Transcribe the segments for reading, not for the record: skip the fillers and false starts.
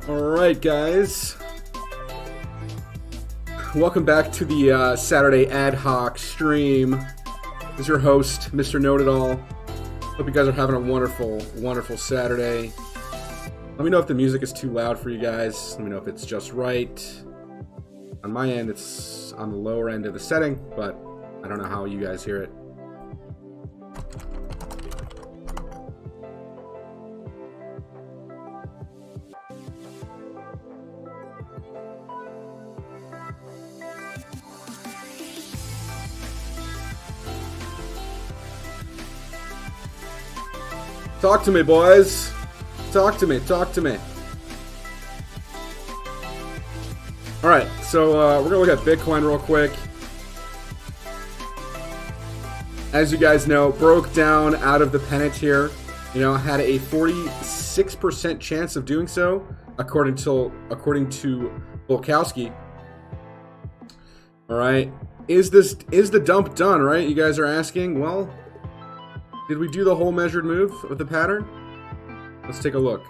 Alright guys, welcome back to the Saturday ad hoc stream. This is your host, Mr. Know-It-All. Hope you guys are having a wonderful Saturday. Let me know if the music is too loud for you guys. Let me know if it's just right. On my end, it's on the lower end of the setting, but I don't know how you guys hear it. Talk to me, boys. Talk to me. Alright, so we're going to look at Bitcoin real quick. As you guys know, broke down out of the pennant here. You know, had a 46% chance of doing so, according to Volkowski. Alright, is the dump done, right? You guys are asking. Well, did we do the whole measured move with the pattern? Let's take a look.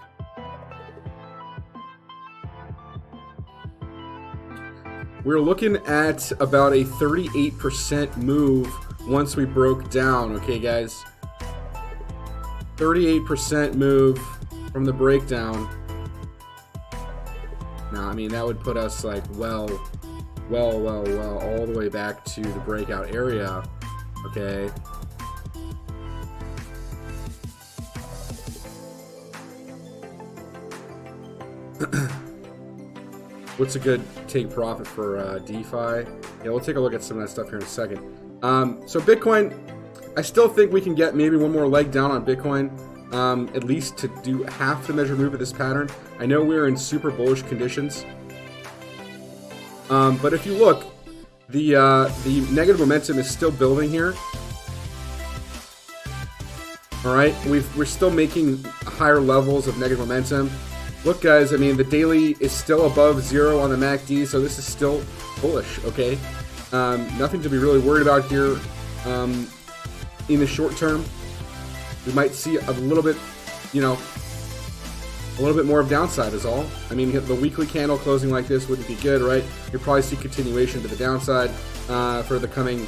We're looking at about a 38% move once we broke down, okay guys? 38% move from the breakdown. Now, I mean, that would put us like well all the way back to the breakout area, okay? What's a good take profit for DeFi? Yeah, we'll take a look at some of that stuff here in a second. So Bitcoin, I still think we can get maybe one more leg down on Bitcoin, at least to do half the measured move of this pattern. I know we're in super bullish conditions, but if you look, the negative momentum is still building here. All right, we're still making higher levels of negative momentum. Look, guys, I mean, the daily is still above 0 on the MACD, so this is still bullish, okay? Nothing to be really worried about here in the short term. We might see a little bit, you know, a little bit more of downside is all. I mean, the weekly candle closing like this wouldn't be good, right? You'll probably see continuation to the downside for the coming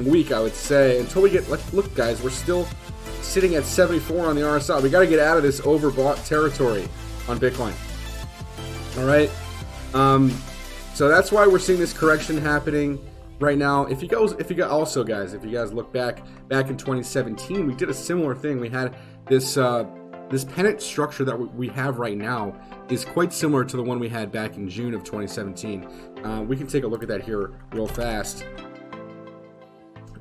week, I would say. Until we get, look, guys, we're still sitting at 74 on the RSI. We got to get out of this overbought territory on Bitcoin. All right, so that's why we're seeing this correction happening right now. If you guys look back in 2017, we did a similar thing. We had this this pennant structure that we have right now is quite similar to the one we had back in June of 2017. We can take a look at that here real fast.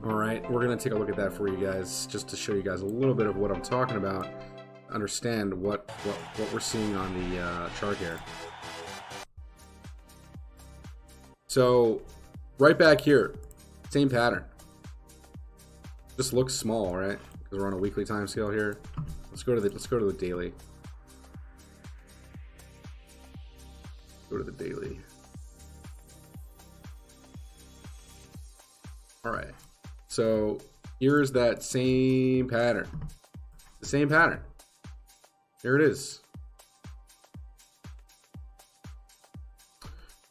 All right, we're gonna take a look at that for you guys, just to show you guys a little bit of what I'm talking about. Understand what we're seeing on the chart here. So right back here, same pattern. Just looks small, right? Because we're on a weekly time scale here. Let's go to the daily. Go to the daily. All right. So here's that same pattern. The same pattern. Here it is.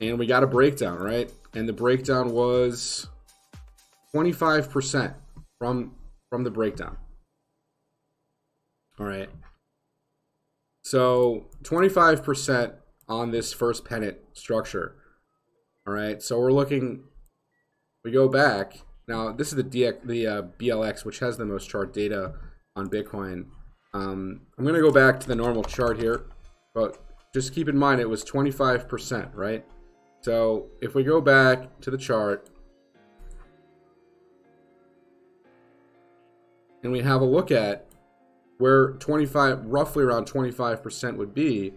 And we got a breakdown, right? And the breakdown was 25% from the breakdown. All right. So 25% on this first pennant structure. All right. So we're looking, we go back. Now, this is the BLX, which has the most chart data on Bitcoin. I'm going to go back to the normal chart here, but just keep in mind it was 25%, right? So if we go back to the chart and we have a look at where roughly around 25% would be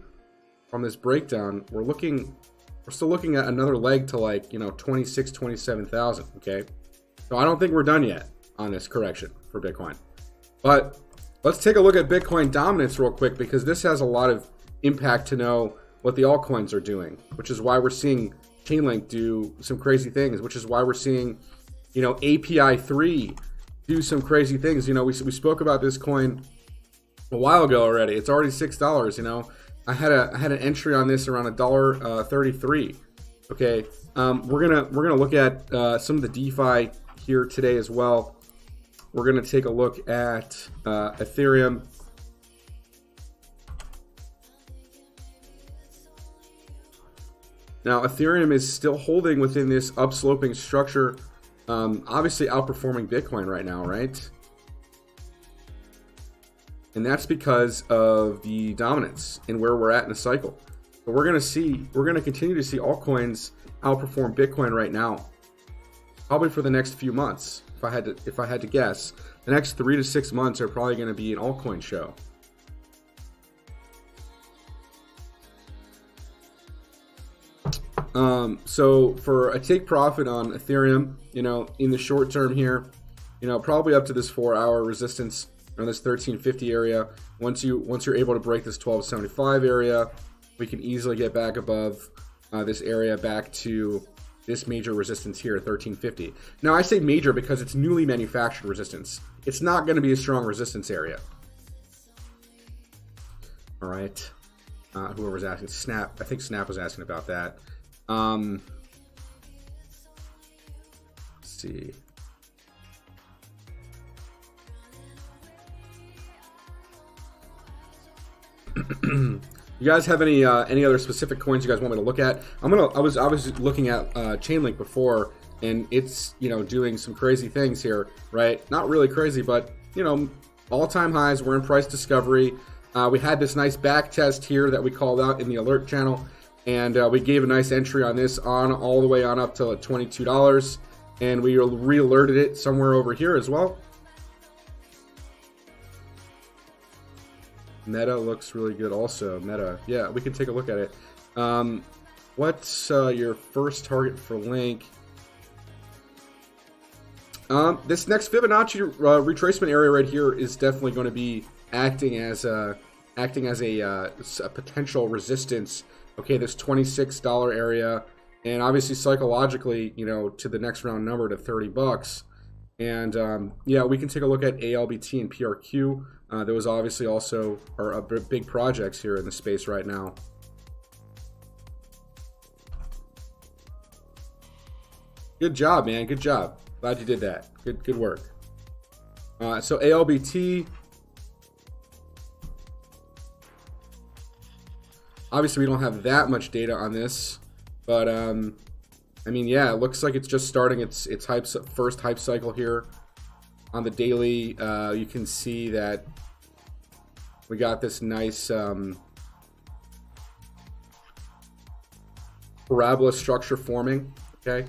from this breakdown, we're still looking at another leg to, like, you know, 26, 27,000, okay? So I don't think we're done yet on this correction for Bitcoin. But let's take a look at Bitcoin dominance real quick, because this has a lot of impact to know what the altcoins are doing, which is why we're seeing Chainlink do some crazy things, which is why we're seeing, you know, API 3 do some crazy things. You know, we spoke about this coin a while ago already. It's already $6, you know. I had an entry on this around $1.33. Okay, we're gonna look at some of the DeFi here today as well. We're gonna take a look at Ethereum. Now, Ethereum is still holding within this upsloping structure, obviously outperforming Bitcoin right now, right? And that's because of the dominance and where we're at in the cycle. But we're going to continue to see altcoins outperform Bitcoin right now, probably for the next few months. If I had to guess, the next 3 to 6 months are probably going to be an altcoin show. So for a take profit on Ethereum, in the short term here, probably up to this 4-hour resistance on this 1350 area. Once you're able to break this 1275 area, we can easily get back above this area, back to this major resistance here, 1350. Now I say major because it's newly manufactured resistance. It's not going to be a strong resistance area. All right. Whoever was asking, Snap. I think Snap was asking about that. Let's see. You guys have any other specific coins you guys want me to look at? I was looking at Chainlink before, and it's doing some crazy things here, right? Not really crazy, but all-time highs. We're in price discovery. We had this nice back test here that we called out in the alert channel, and we gave a nice entry on this all the way on up to $22, and we re-alerted it somewhere over here as well. Meta looks really good also. Meta, yeah, we can take a look at it. What's your first target for Link? This next Fibonacci retracement area right here is definitely going to be acting as a potential resistance. Okay, this $26 area, and obviously psychologically, to the next round number to $30. And yeah, we can take a look at ALBT and PRQ. Those obviously also are big projects here in the space right now. Good job, man. Good job. Glad you did that. Good work. So ALBT. Obviously, we don't have that much data on this, but I mean, yeah, it looks like it's just starting its first hype cycle here. On the daily, you can see that we got this nice parabola structure forming, okay?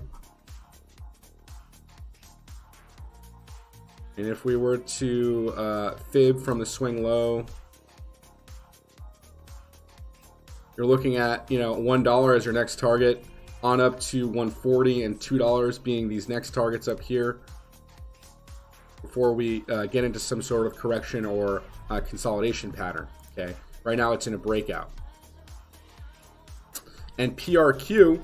And if we were to fib from the swing low, you're looking at, $1 as your next target, on up to $1.40 and $2 being these next targets up here, before we get into some sort of correction or consolidation pattern. Okay, right now it's in a breakout. And PRQ,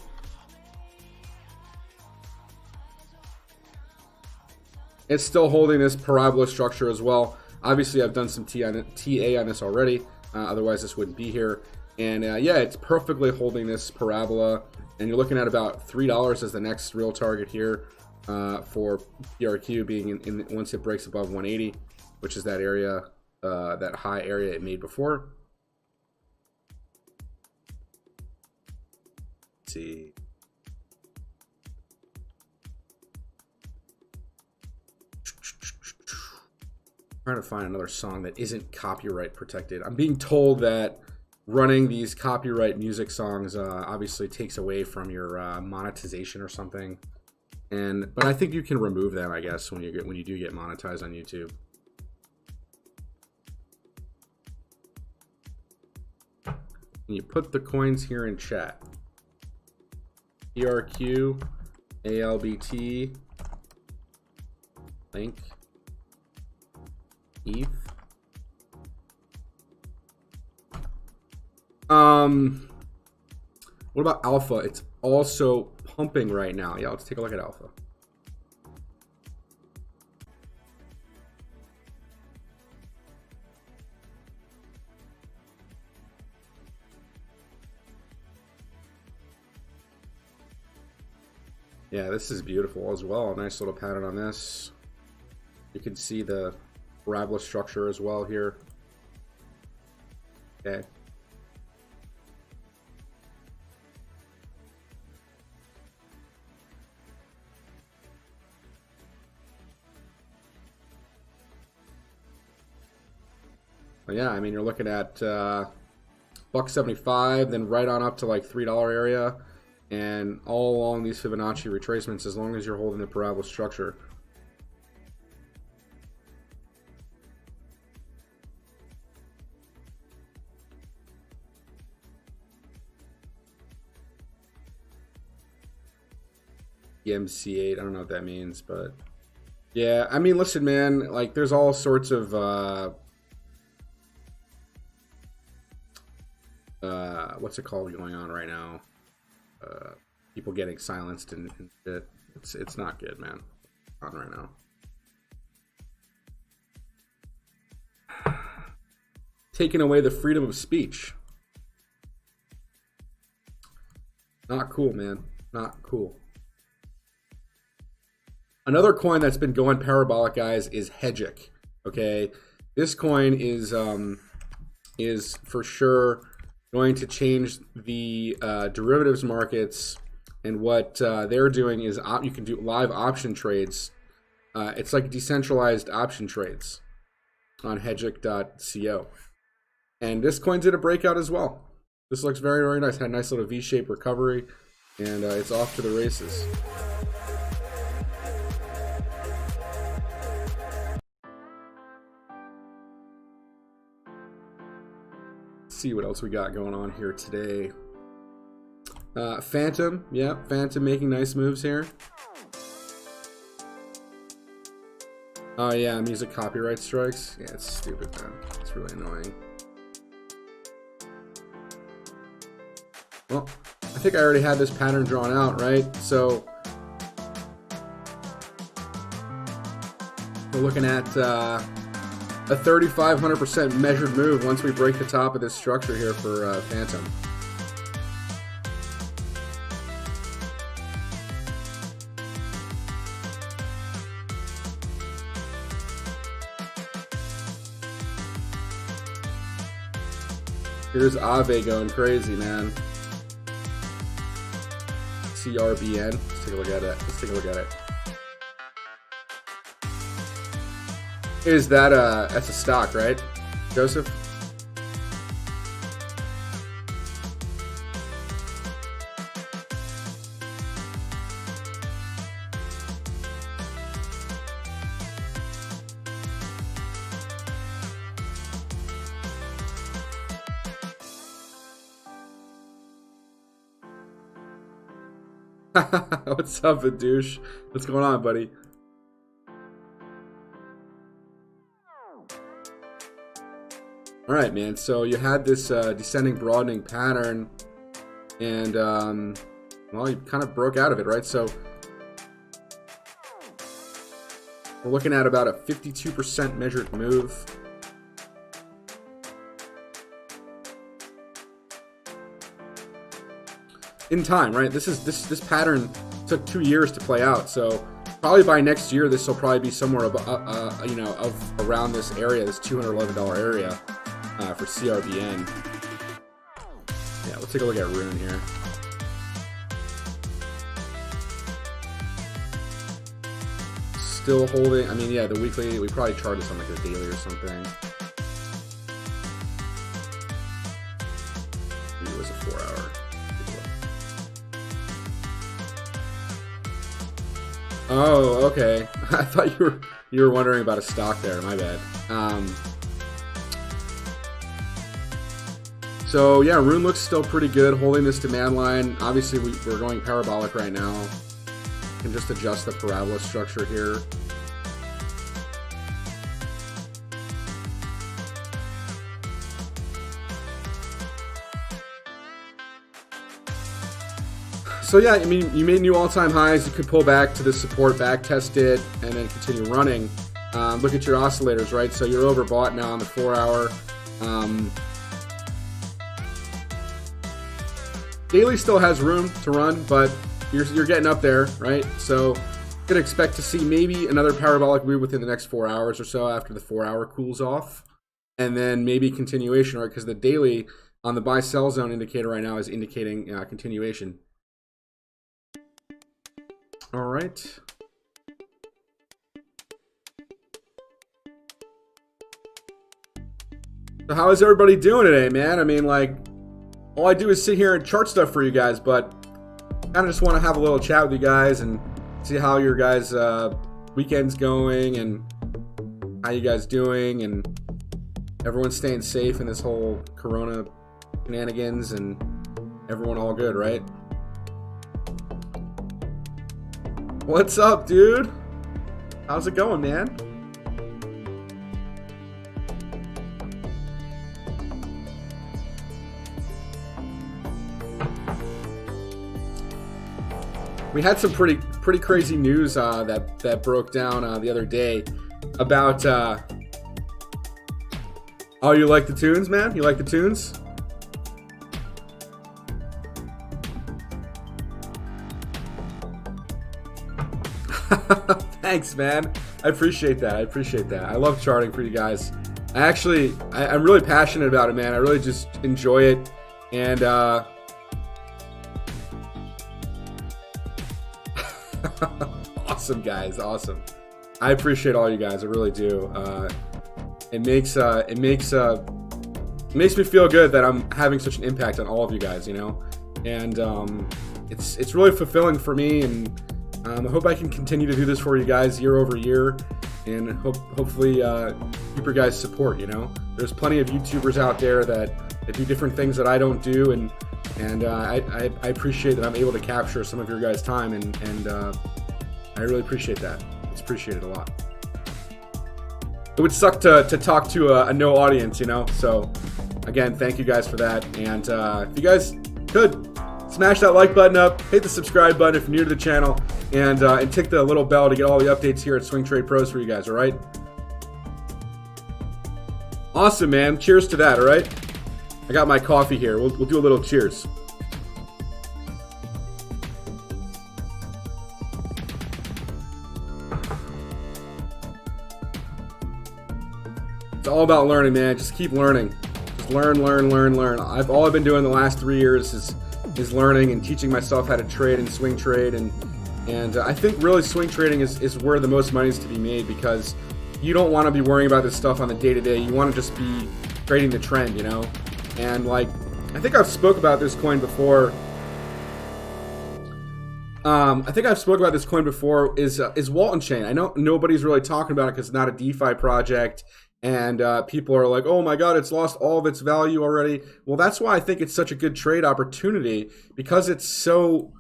it's still holding this parabola structure as well. Obviously, I've done some TA on this already. Otherwise, this wouldn't be here. And yeah, it's perfectly holding this parabola. And you're looking at about $3 as the next real target here. For PRQ being once it breaks above 180, which is that area, that high area it made before. Let's see. Trying to find another song that isn't copyright protected. I'm being told that running these copyright music songs obviously takes away from your monetization or something. But I think you can remove them, I guess, when you do get monetized on YouTube. And you put the coins here in chat. PRQ, ALBT, Link, ETH. What about Alpha? It's also pumping right now. Yeah, let's take a look at Alpha. Yeah, this is beautiful as well. Nice little pattern on this. You can see the parabola structure as well here. Okay. Well, yeah, I mean, you're looking at $1.75, then right on up to like $3 area, and all along these Fibonacci retracements as long as you're holding the parabola structure. EMC8, I don't know what that means, but yeah, I mean, listen, man, like there's all sorts of what's it called going on right now? People getting silenced and shit. It's not good, man. On right now. Taking away the freedom of speech. Not cool, man. Not cool. Another coin that's been going parabolic, guys, is Hedgic. Okay, this coin is for sure going to change the derivatives markets, and what they're doing is you can do live option trades. It's like decentralized option trades on hedgic.co, and this coin did a breakout as well. This looks very, very nice. Had a nice little V-shaped recovery, and it's off to the races. See what else we got going on here today. Phantom, yeah, Phantom making nice moves here. Oh yeah, music copyright strikes. Yeah, it's stupid, man. It's really annoying. Well, I think I already had this pattern drawn out, right? So we're looking at a 3,500% measured move once we break the top of this structure here for Phantom. Here's Ave going crazy, man. CRBN. Let's take a look at it. Let's take a look at it. Is that that's a stock, right, Joseph? What's up, Badouche? What's going on, buddy? All right, man. So you had this descending broadening pattern, and well, you kind of broke out of it, right? So we're looking at about a 52% measured move. In time, right? This pattern took 2 years to play out, so probably by next year this will probably be somewhere about, you know, of around this area, this $211 area. For CRBN. Yeah, let's take a look at Rune here. Still holding. I mean, yeah, the weekly, we probably charted this on like a daily or something. Maybe it was a 4 hour. Oh, okay. I thought you were wondering about a stock there. My bad. So yeah, Rune looks still pretty good, holding this demand line. Obviously, we're going parabolic right now. Can just adjust the parabola structure here. So yeah, I mean, you made new all-time highs. You could pull back to the support, back test it, and then continue running. Look at your oscillators, right? So you're overbought now on the 4 hour. Daily still has room to run, but you're getting up there, right? So gonna expect to see maybe another parabolic move within the next 4 hours or so after the 4 hour cools off, and then maybe continuation, right? Because the daily on the buy sell zone indicator right now is indicating continuation. All right. So how is everybody doing today, man? I mean, like, all I do is sit here and chart stuff for you guys, but kind of just want to have a little chat with you guys and see how your guys' weekend's going and how you guys doing, and everyone's staying safe in this whole corona shenanigans, and everyone all good, right? What's up, dude? How's it going, man? We had some pretty crazy news that broke down the other day about. Oh, you like the tunes, man? You like the tunes? Thanks, man. I appreciate that. I love charting for you guys. I'm really passionate about it, man. I really just enjoy it, and awesome, guys. Awesome. I appreciate all you guys. I really do. It makes me feel good that I'm having such an impact on all of you guys, you know, and it's really fulfilling for me, and I hope I can continue to do this for you guys year over year, and hopefully keep your guys' support. You know, there's plenty of YouTubers out there that do different things that I don't do, and I appreciate that I'm able to capture some of your guys' time, and I really appreciate that. It's appreciated a lot. It would suck to talk to a no audience, you know. So again, thank you guys for that, and if you guys could smash that like button up, hit the subscribe button if you're new to the channel, and tick the little bell to get all the updates here at Swing Trade Pros for you guys. All right. Awesome, man. Cheers to that. All right. I got my coffee here. We'll do a little cheers. It's all about learning, man. Just keep learning. Just learn. All I've been doing the last 3 years is learning and teaching myself how to trade and swing trade, and I think really swing trading is where the most money is to be made, because you don't want to be worrying about this stuff on the day-to-day. You want to just be trading the trend, you know. And like, I think I've spoke about this coin before. Is Walton Chain. I know nobody's really talking about it because it's not a DeFi project, and people are like, oh my god, it's lost all of its value already. Well, that's why I think it's such a good trade opportunity, because it's so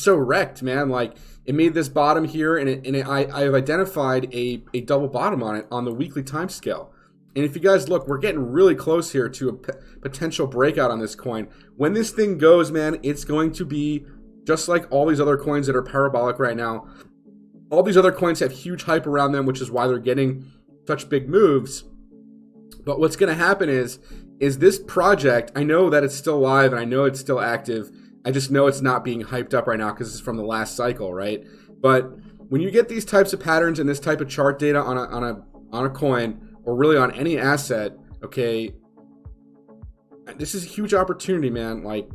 wrecked, man. Like, it made this bottom here, and I've identified a double bottom on it on the weekly time scale. And if you guys look, we're getting really close here to a potential breakout on this coin. When this thing goes, man, it's going to be just like all these other coins that are parabolic right now. All these other coins have huge hype around them, which is why they're getting such big moves. But what's going to happen is this project, I know that it's still live and I know it's still active. I just know it's not being hyped up right now because it's from the last cycle, right? But when you get these types of patterns and this type of chart data on a coin, or really on any asset, okay, this is a huge opportunity, man. Like,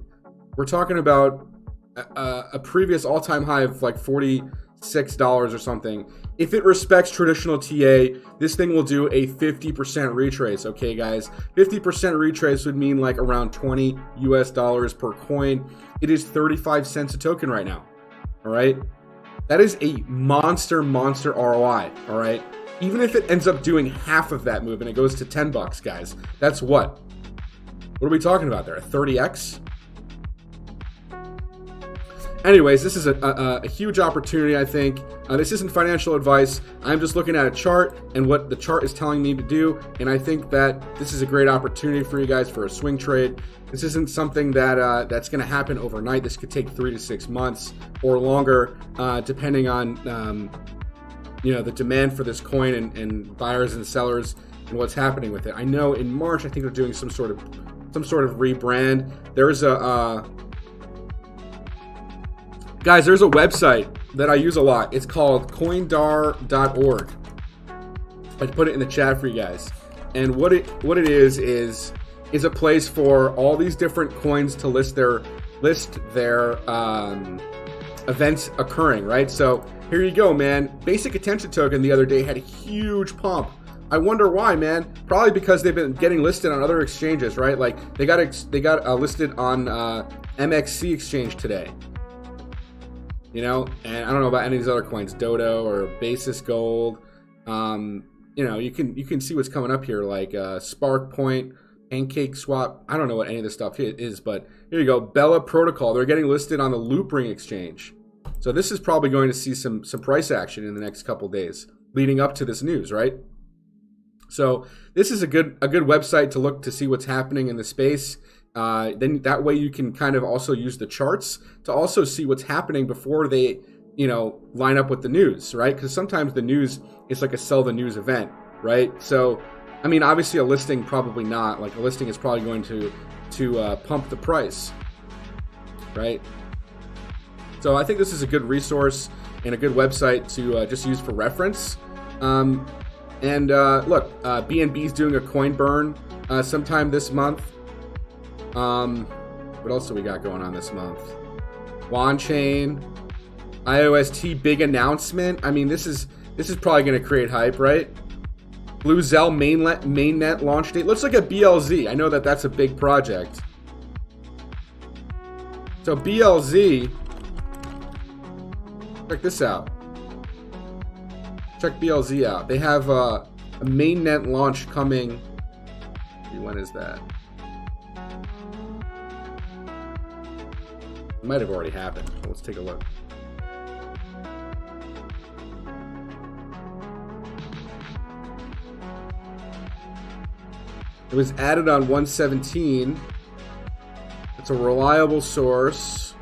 we're talking about a previous all-time high of like $46 or something. If it respects traditional TA, this thing will do a 50% retrace, okay, guys? 50% retrace would mean like around $20 US per coin. It is 35 cents a token right now, all right? That is a monster ROI, all right? Even if it ends up doing half of that move and it goes to $10, guys, that's what? What are we talking about there? A 30x? Anyways, this is a huge opportunity, I think. This isn't financial advice. I'm just looking at a chart and what the chart is telling me to do, and I think that this is a great opportunity for you guys for a swing trade. This isn't something that that's going to happen overnight. This could take 3 to 6 months or longer, depending on the demand for this coin and buyers and sellers and what's happening with it. I know in March, I think they're doing some sort of rebrand. There is Guys, there's a website that I use a lot. It's called coindar.org. I put it in the chat for you guys. And what it is a place for all these different coins to list their events occurring, right? So here you go, man. Basic Attention Token the other day had a huge pump. I wonder why, man. Probably because they've been getting listed on other exchanges, right? Like they got listed on MXC exchange today. You know, and I don't know about any of these other coins, Dodo or Basis Gold. You know, you can see what's coming up here, like Spark Point, Pancake Swap. I don't know what any of this stuff is, but here you go. Bella Protocol. They're getting listed on the Loopring exchange. So this is probably going to see some price action in the next couple days, leading up to this news, right? So this is a good website to look to see what's happening in the space. Then that way you can kind of also use the charts to also see what's happening before they, you know, line up with the news, right? Because sometimes the news is like a sell the news event, right? So, I mean, obviously a listing probably not. Like a listing is probably going to pump the price, right? So I think this is a good resource and a good website to just use for reference. Look, BNB is doing a coin burn sometime this month. What else do we got going on this month? Wanchain, IOST big announcement. I mean, this is probably going to create hype, right? Blue Zell mainnet launch date. Looks like a BLZ. I know that's a big project. So BLZ, check this out. Check BLZ out. They have a mainnet launch coming. When is that? It might have already happened. Let's take a look. It was added on 117. It's a reliable source.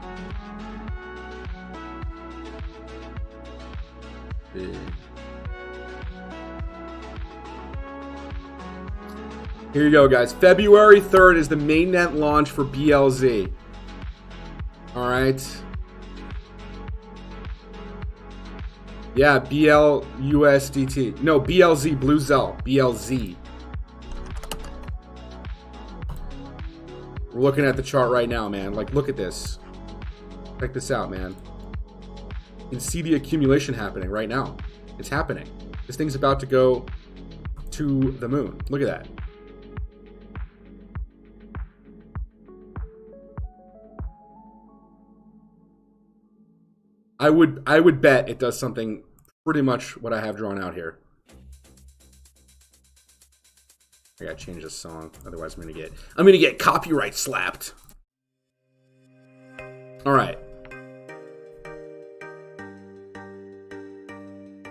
Here you go, guys. February 3rd is the mainnet launch for BLZ. All right. Yeah, BLUSDT. No, BLZ, Blue Zell. BLZ. We're looking at the chart right now, man. Like, look at this. Check this out, man. You can see the accumulation happening right now. It's happening. This thing's about to go to the moon. Look at that. I would bet it does something pretty much what I have drawn out here. I gotta change this song, otherwise I'm gonna get copyright slapped. All right.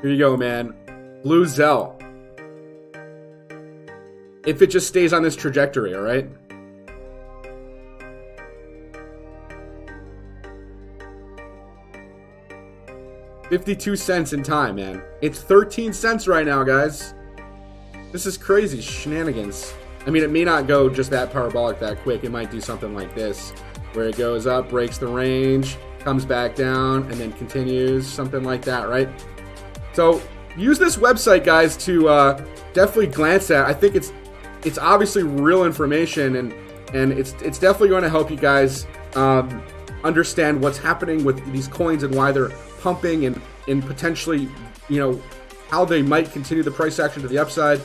Here you go, man. Blue Zell. If it just stays on this trajectory, all right? $0.52 in time, man. It's 13 cents right now, guys. This is crazy shenanigans. I mean, it may not go just that parabolic that quick. It might do something like this, where it goes up, breaks the range, comes back down, and then continues, something like that, right? So use this website, guys, to definitely glance at. I think it's obviously real information, and it's definitely going to help you guys understand what's happening with these coins and why they're pumping and potentially, you know, how they might continue the price action to the upside.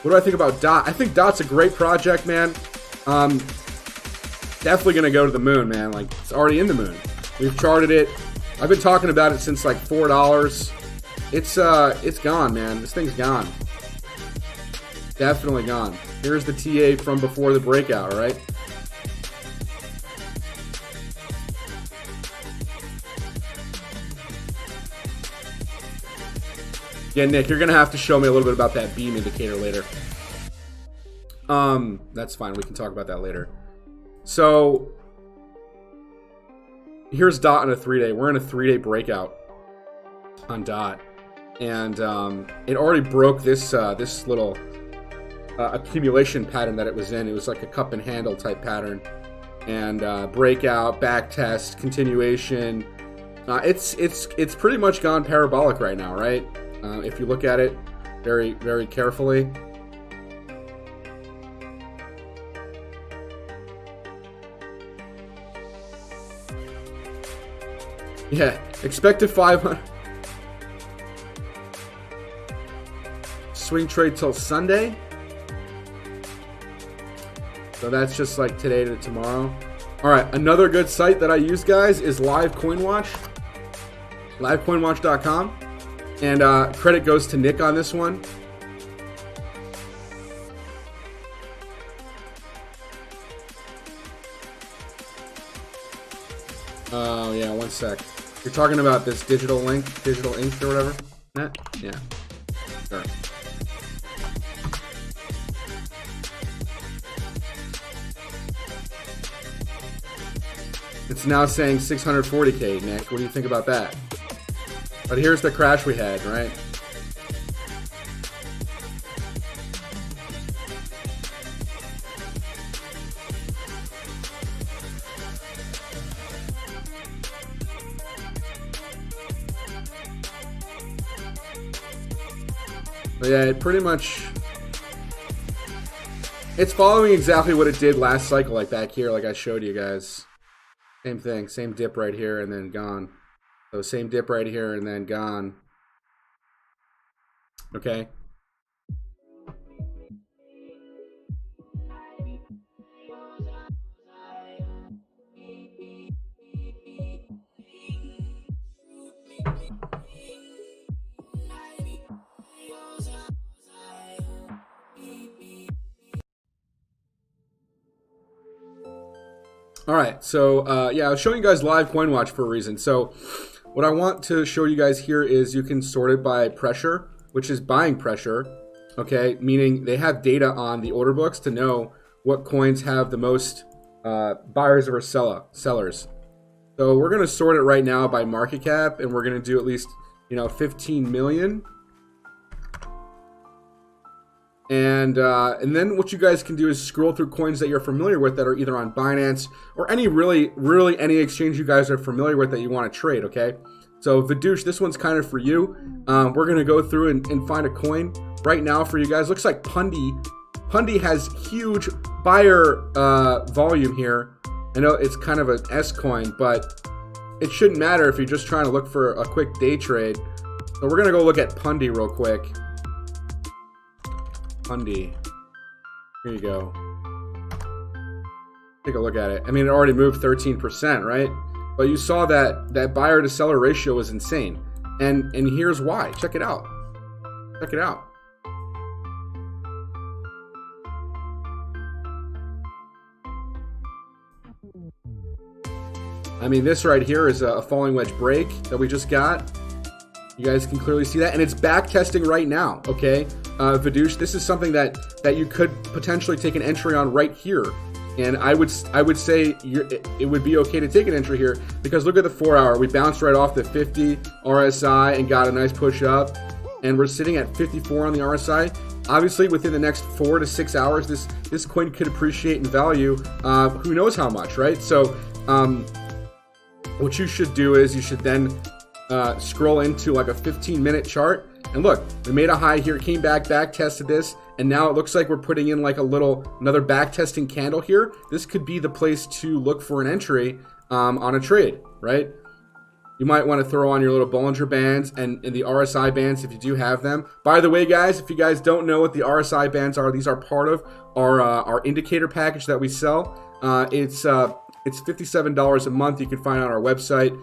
What do I think about DOT? I think DOT's a great project, man. Definitely gonna go to the moon, man. Like, it's already in the moon. We've charted it. I've been talking about it since like $4. It's gone, man. This thing's gone. Definitely gone. Here's the TA from before the breakout, all right? Yeah, Nick, you're gonna have to show me a little bit about that beam indicator later. That's fine. We can talk about that later. So here's DOT on a 3-day. We're in a 3-day breakout on DOT, and it already broke this this little accumulation pattern that it was in. It was like a cup and handle type pattern, and breakout, back test, continuation, It's pretty much gone parabolic right now, right? If you look at it very, very carefully. Yeah, expect a 500 swing trade till Sunday. So that's just like today to tomorrow. All right, another good site that I use, guys, is Live CoinWatch, livecoinwatch.com, and credit goes to Nick on this one. Oh yeah, one sec. You're talking about this digital ink or whatever? Yeah. Sure. It's now saying 640K, Nick. What do you think about that? But here's the crash we had, right? But yeah, it pretty much, it's following exactly what it did last cycle, like back here, like I showed you guys. Same thing, same dip right here and then gone. So same dip right here and then gone. Okay. All right, so yeah, I was showing you guys Live CoinWatch for a reason. So what I want to show you guys here is you can sort it by pressure, which is buying pressure, okay? Meaning they have data on the order books to know what coins have the most buyers or sellers. So we're gonna sort it right now by market cap, and we're gonna do at least, 15 million. And then what you guys can do is scroll through coins that you're familiar with that are either on Binance or any really any exchange you guys are familiar with that you want to trade, okay? So Vidoosh, this one's kind of for you. We're going to go through and find a coin right now for you guys. Looks like Pundi. Pundi has huge buyer volume here. I know it's kind of an S coin, but it shouldn't matter if you're just trying to look for a quick day trade. So we're going to go look at Pundi real quick. Pundi. Here you go. Take a look at it. I mean, it already moved 13%, right? But you saw that buyer to seller ratio was insane. And here's why. Check it out. Check it out. I mean, this right here is a falling wedge break that we just got. You guys can clearly see that. And it's back testing right now, okay? Vidoosh, this is something that you could potentially take an entry on right here, and I would say it would be okay to take an entry here because look at the 4 hour. We bounced right off the 50 RSI and got a nice push up, and we're sitting at 54 on the RSI. Obviously, within the next 4 to 6 hours, this coin could appreciate in value. Who knows how much, right? So, what you should do is you should then scroll into like a 15-minute chart. And look, we made a high here, came back tested this, and now it looks like we're putting in like another back testing candle here. This could be the place to look for an entry on a trade, right? You might want to throw on your little Bollinger Bands and the RSI bands if you do have them. By the way, guys, if you guys don't know what the RSI bands are, these are part of our indicator package that we sell. It's $57 a month. You can find it on our website.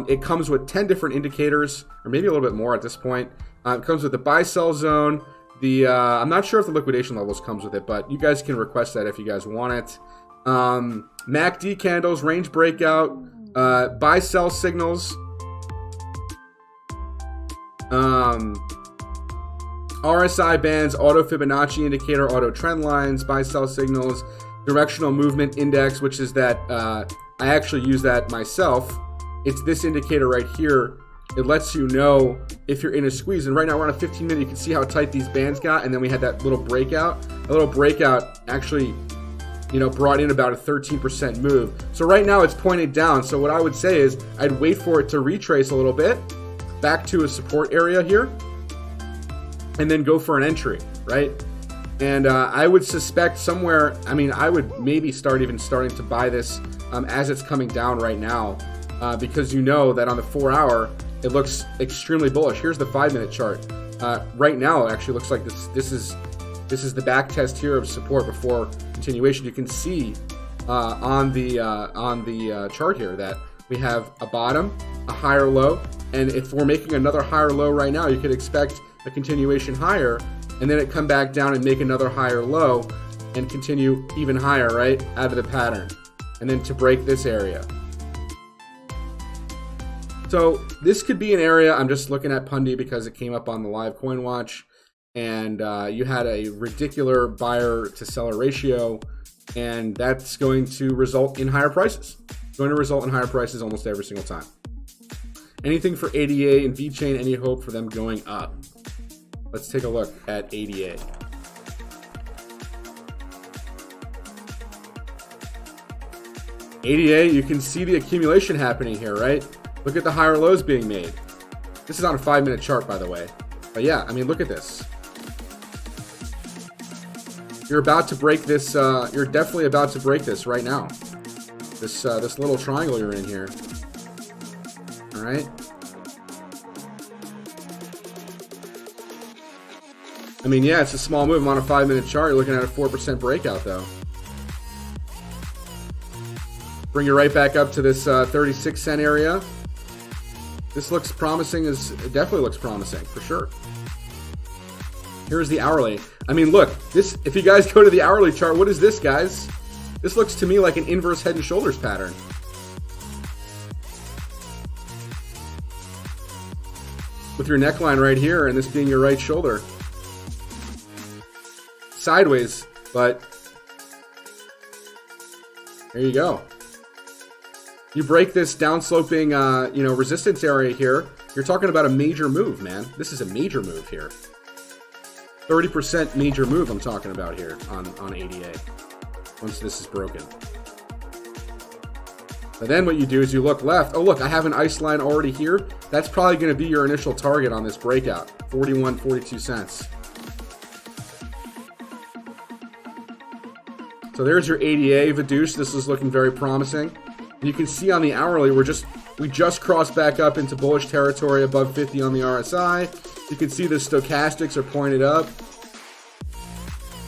It comes with 10 different indicators, or maybe a little bit more at this point. It comes with the buy-sell zone. I'm not sure if the liquidation levels comes with it, but you guys can request that if you guys want it. MACD candles, range breakout, buy-sell signals, RSI bands, auto Fibonacci indicator, auto trend lines, buy-sell signals, directional movement index, which is that I actually use that myself. It's this indicator right here. It lets you know if you're in a squeeze. And right now we're on a 15-minute. You can see how tight these bands got. And then we had that little breakout. A little breakout actually you know, brought in about a 13% move. So right now it's pointed down. So what I would say is I'd wait for it to retrace a little bit back to a support area here and then go for an entry, right? And I would suspect somewhere, I mean, I would maybe starting to buy this as it's coming down right now, because you know that on the 4 hour, it looks extremely bullish. Here's the 5-minute chart. Right now, it actually looks like this is the back test here of support before continuation. You can see on the chart here that we have a bottom, a higher low, and if we're making another higher low right now, you could expect a continuation higher, and then it come back down and make another higher low and continue even higher, right, out of the pattern, and then to break this area. So this could be an area, I'm just looking at Pundi because it came up on the live coin watch, and you had a ridiculous buyer to seller ratio, and that's going to result in higher prices. It's going to result in higher prices almost every single time. Anything for ADA and VeChain, any hope for them going up? Let's take a look at ADA. ADA, you can see the accumulation happening here, right? Look at the higher lows being made. This is on a 5-minute chart, by the way. But yeah, I mean, look at this. You're about to break this. You're definitely about to break this right now. This little triangle you're in here. All right. I mean, yeah, it's a small move. I'm on a 5-minute chart. You're looking at a 4% breakout, though. Bring you right back up to this 36-cent area. This looks promising. It definitely looks promising, for sure. Here's the hourly. I mean, look, this. If you guys go to the hourly chart, what is this, guys? This looks to me like an inverse head and shoulders pattern. With your neckline right here, and this being your right shoulder. Sideways, but there you go. You break this downsloping, resistance area here. You're talking about a major move, man. This is a major move here. 30% major move I'm talking about here on ADA. Once this is broken. But then what you do is you look left. Oh, look, I have an ice line already here. That's probably going to be your initial target on this breakout. 41, 42 cents. So there's your ADA Vadouche. This is looking very promising. And you can see on the hourly, we just crossed back up into bullish territory above 50 on the RSI. You can see the stochastics are pointed up.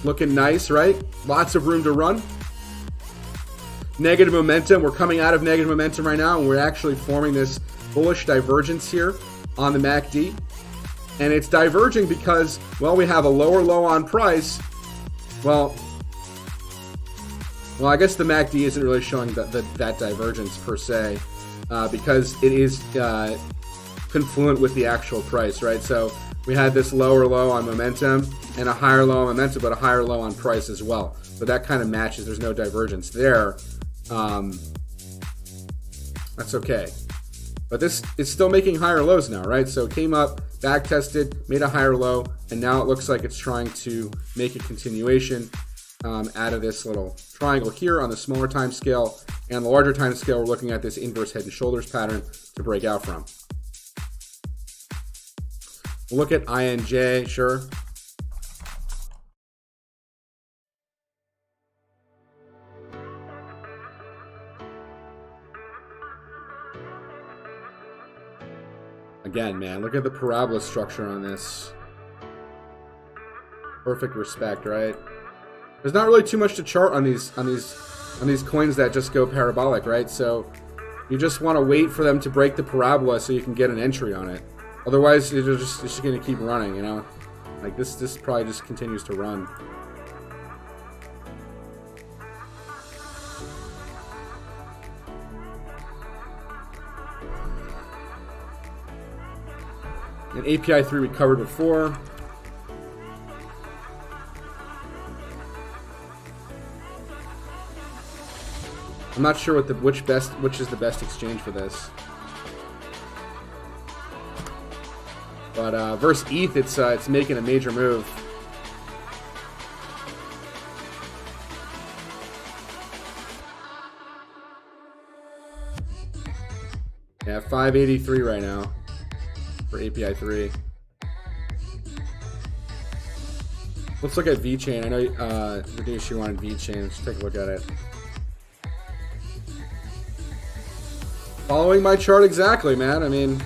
Looking nice, right? Lots of room to run. Negative momentum. We're coming out of negative momentum right now, and we're actually forming this bullish divergence here on the MACD. And it's diverging because, well, we have a lower low on price. Well, I guess the MACD isn't really showing that divergence per se, because it is confluent with the actual price, right? So we had this lower low on momentum and a higher low on momentum, but a higher low on price as well. So that kind of matches. There's no divergence there. That's okay. But this is still making higher lows now, right? So it came up, back tested, made a higher low, and now it looks like it's trying to make a continuation out of this little triangle here on the smaller time scale. And the larger time scale, we're looking at this inverse head and shoulders pattern to break out from. We'll look at INJ, sure. Again, man, look at the parabola structure on this. Perfect respect, right? There's not really too much to chart on these coins that just go parabolic, right? So you just want to wait for them to break the parabola so you can get an entry on it. Otherwise, it's just going to keep running, you know? Like this probably just continues to run. And API 3 we covered before. I'm not sure which is the best exchange for this. But versus ETH, it's making a major move. 583 right now for API 3. Let's look at VeChain. I know Radesh, you wanted VeChain. Let's take a look at it. Following my chart exactly, man. I mean,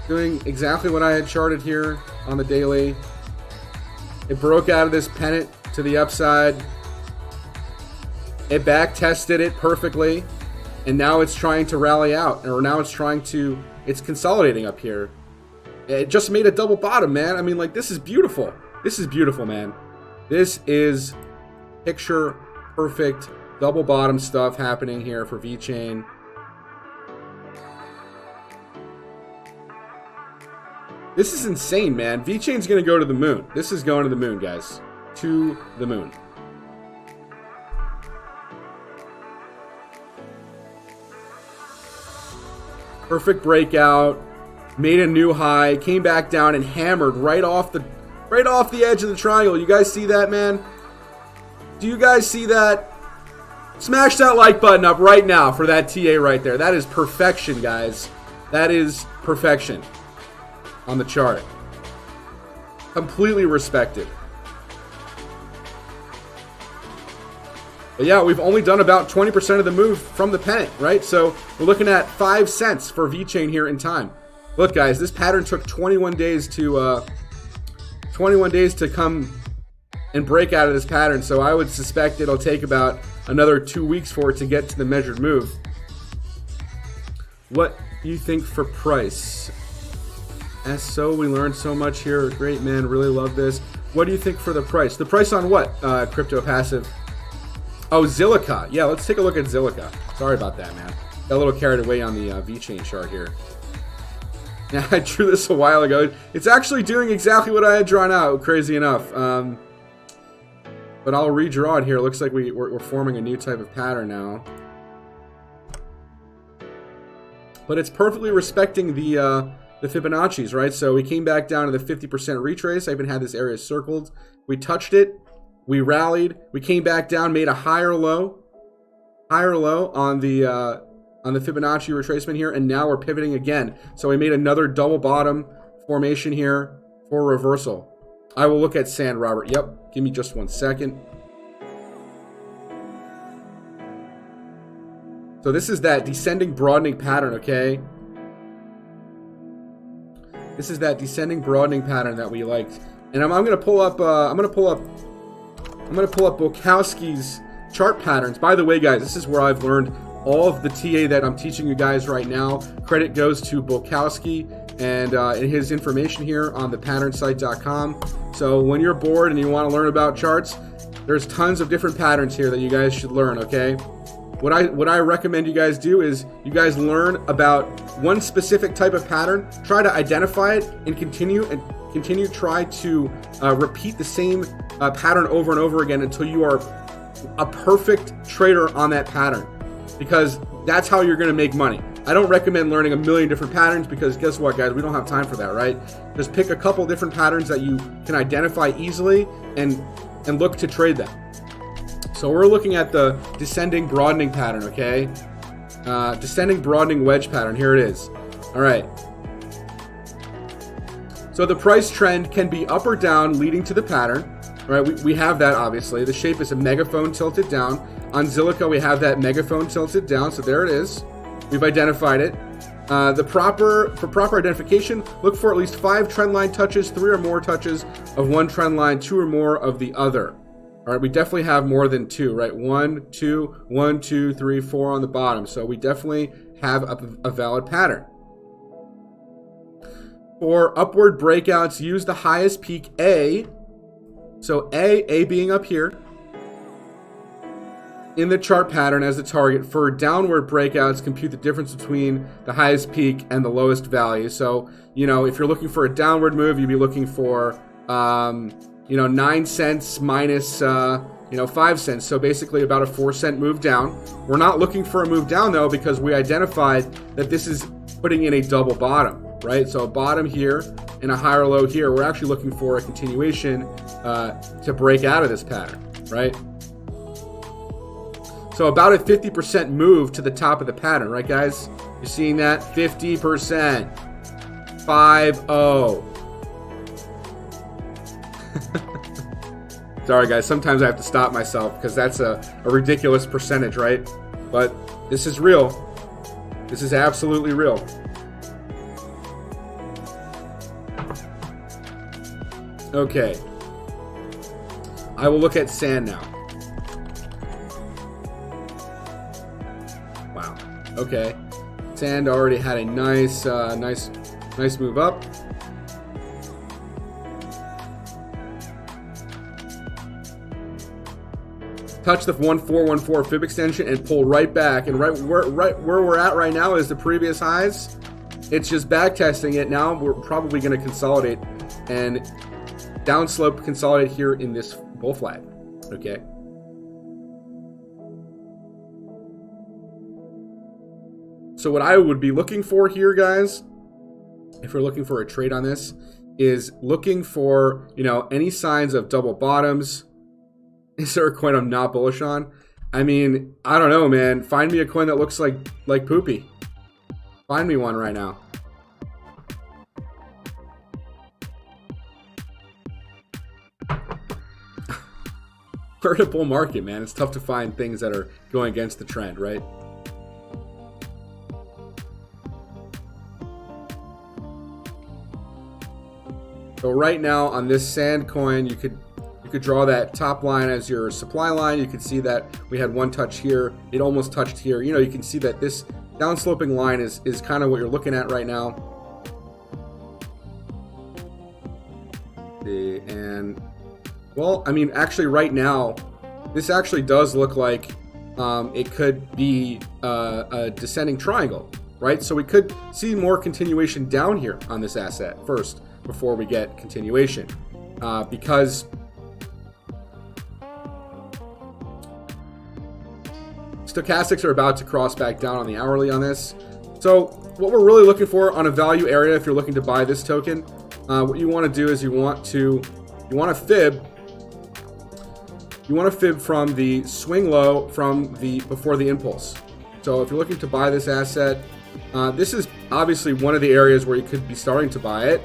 doing exactly what I had charted here on the daily. It broke out of this pennant to the upside. It back tested it perfectly. And now it's trying to rally out. Or now it's it's consolidating up here. It just made a double bottom, man. I mean, like, this is beautiful. This is beautiful, man. This is picture perfect double bottom stuff happening here for VeChain. This is insane, man. VeChain's going to go to the moon. This is going to the moon, guys. To the moon. Perfect breakout. Made a new high. Came back down and hammered right off the edge of the triangle. You guys see that, man? Do you guys see that? Smash that like button up right now for that TA right there. That is perfection, guys. That is perfection. On the chart. Completely respected. But yeah, we've only done about 20% of the move from the pennant, right? So we're looking at 5 cents for VeChain here in time. Look, guys, this pattern took 21 days to come and break out of this pattern. So I would suspect it'll take about another 2 weeks for it to get to the measured move. What do you think for price? So we learned so much here. Great, man. Really love this. What do you think for the price? The price on what? Crypto passive. Oh, Zilliqa. Yeah, let's take a look at Zilliqa. Sorry about that, man. Got a little carried away on the VeChain chart here. Yeah, I drew this a while ago. It's actually doing exactly what I had drawn out, crazy enough. But I'll redraw it here. It looks like we're forming a new type of pattern now. But it's perfectly respecting the Fibonacci's, right? So we came back down to the 50% retrace. I even had this area circled. We touched it. We rallied. We came back down, made a higher low on the Fibonacci retracement here, and now we're pivoting again. So we made another double bottom formation here for reversal. I will look at sand, Robert. Yep. Give me just 1 second. So this is that descending broadening pattern, okay? This is that descending broadening pattern that we liked. And I'm gonna pull up Bukowski's chart patterns. By the way, guys, this is where I've learned all of the TA that I'm teaching you guys right now. Credit goes to Bukowski and his information here on thepatternsight.com. So when you're bored and you want to learn about charts, there's tons of different patterns here that you guys should learn, okay? What I recommend you guys do is you guys learn about one specific type of pattern, try to identify it, and continue try to repeat the same pattern over and over again until you are a perfect trader on that pattern, because that's how you're going to make money. I don't recommend learning a million different patterns, because guess what, guys, we don't have time for that, right? Just pick a couple different patterns that you can identify easily and look to trade them. So we're looking at the descending broadening pattern, okay? Descending broadening wedge pattern. Here it is. All right. So the price trend can be up or down, leading to the pattern. All right, we have that, obviously. The shape is a megaphone tilted down. On Zilliqa, we have that megaphone tilted down. So there it is. We've identified it. For proper identification, look for at least 5 trend line touches, 3 or more touches of one trend line, 2 or more of the other. All right, we definitely have more than 2, right? 1, 2, 1, 2, 3, 4 on the bottom. So we definitely have a valid pattern. For upward breakouts, use the highest peak A. So A being up here in the chart pattern as the target. For downward breakouts, compute the difference between the highest peak and the lowest value. So, you know, if you're looking for a downward move, you'd be looking for 9 cents minus 5 cents. So basically about a 4-cent move down. We're not looking for a move down though, because we identified that this is putting in a double bottom, right? So a bottom here and a higher low here. We're actually looking for a continuation to break out of this pattern, right? So about a 50% move to the top of the pattern, right, guys? You're seeing that? 50%. 5-0. Sorry, guys. Sometimes I have to stop myself because that's a ridiculous percentage, right? But this is real. This is absolutely real. Okay. I will look at sand now. Wow. Okay. Sand already had a nice move up. Touch the 1414 fib extension and pull right back. And right where we're at right now is the previous highs. It's just back testing it. Now we're probably going to consolidate and downslope consolidate here in this bull flag. Okay. So what I would be looking for here, guys, if we're looking for a trade on this, is looking for, you know, any signs of double bottoms. Is there a coin I'm not bullish on? I mean, I don't know, man. Find me a coin that looks like poopy. Find me one right now. We're in a bull market, man. It's tough to find things that are going against the trend, right? So right now on this sand coin, you could draw that top line as your supply line. You can see that we had one touch here. It almost touched here. You know, you can see that this downsloping line is kind of what you're looking at right now. And well, I mean, actually right now, this actually does look like it could be a descending triangle, right? So we could see more continuation down here on this asset first before we get continuation, because stochastics are about to cross back down on the hourly on this. So what we're really looking for on a value area, if you're looking to buy this token, what you want to do is you want to fib from the swing low from the before the impulse. So if you're looking to buy this asset, this is obviously one of the areas where you could be starting to buy it,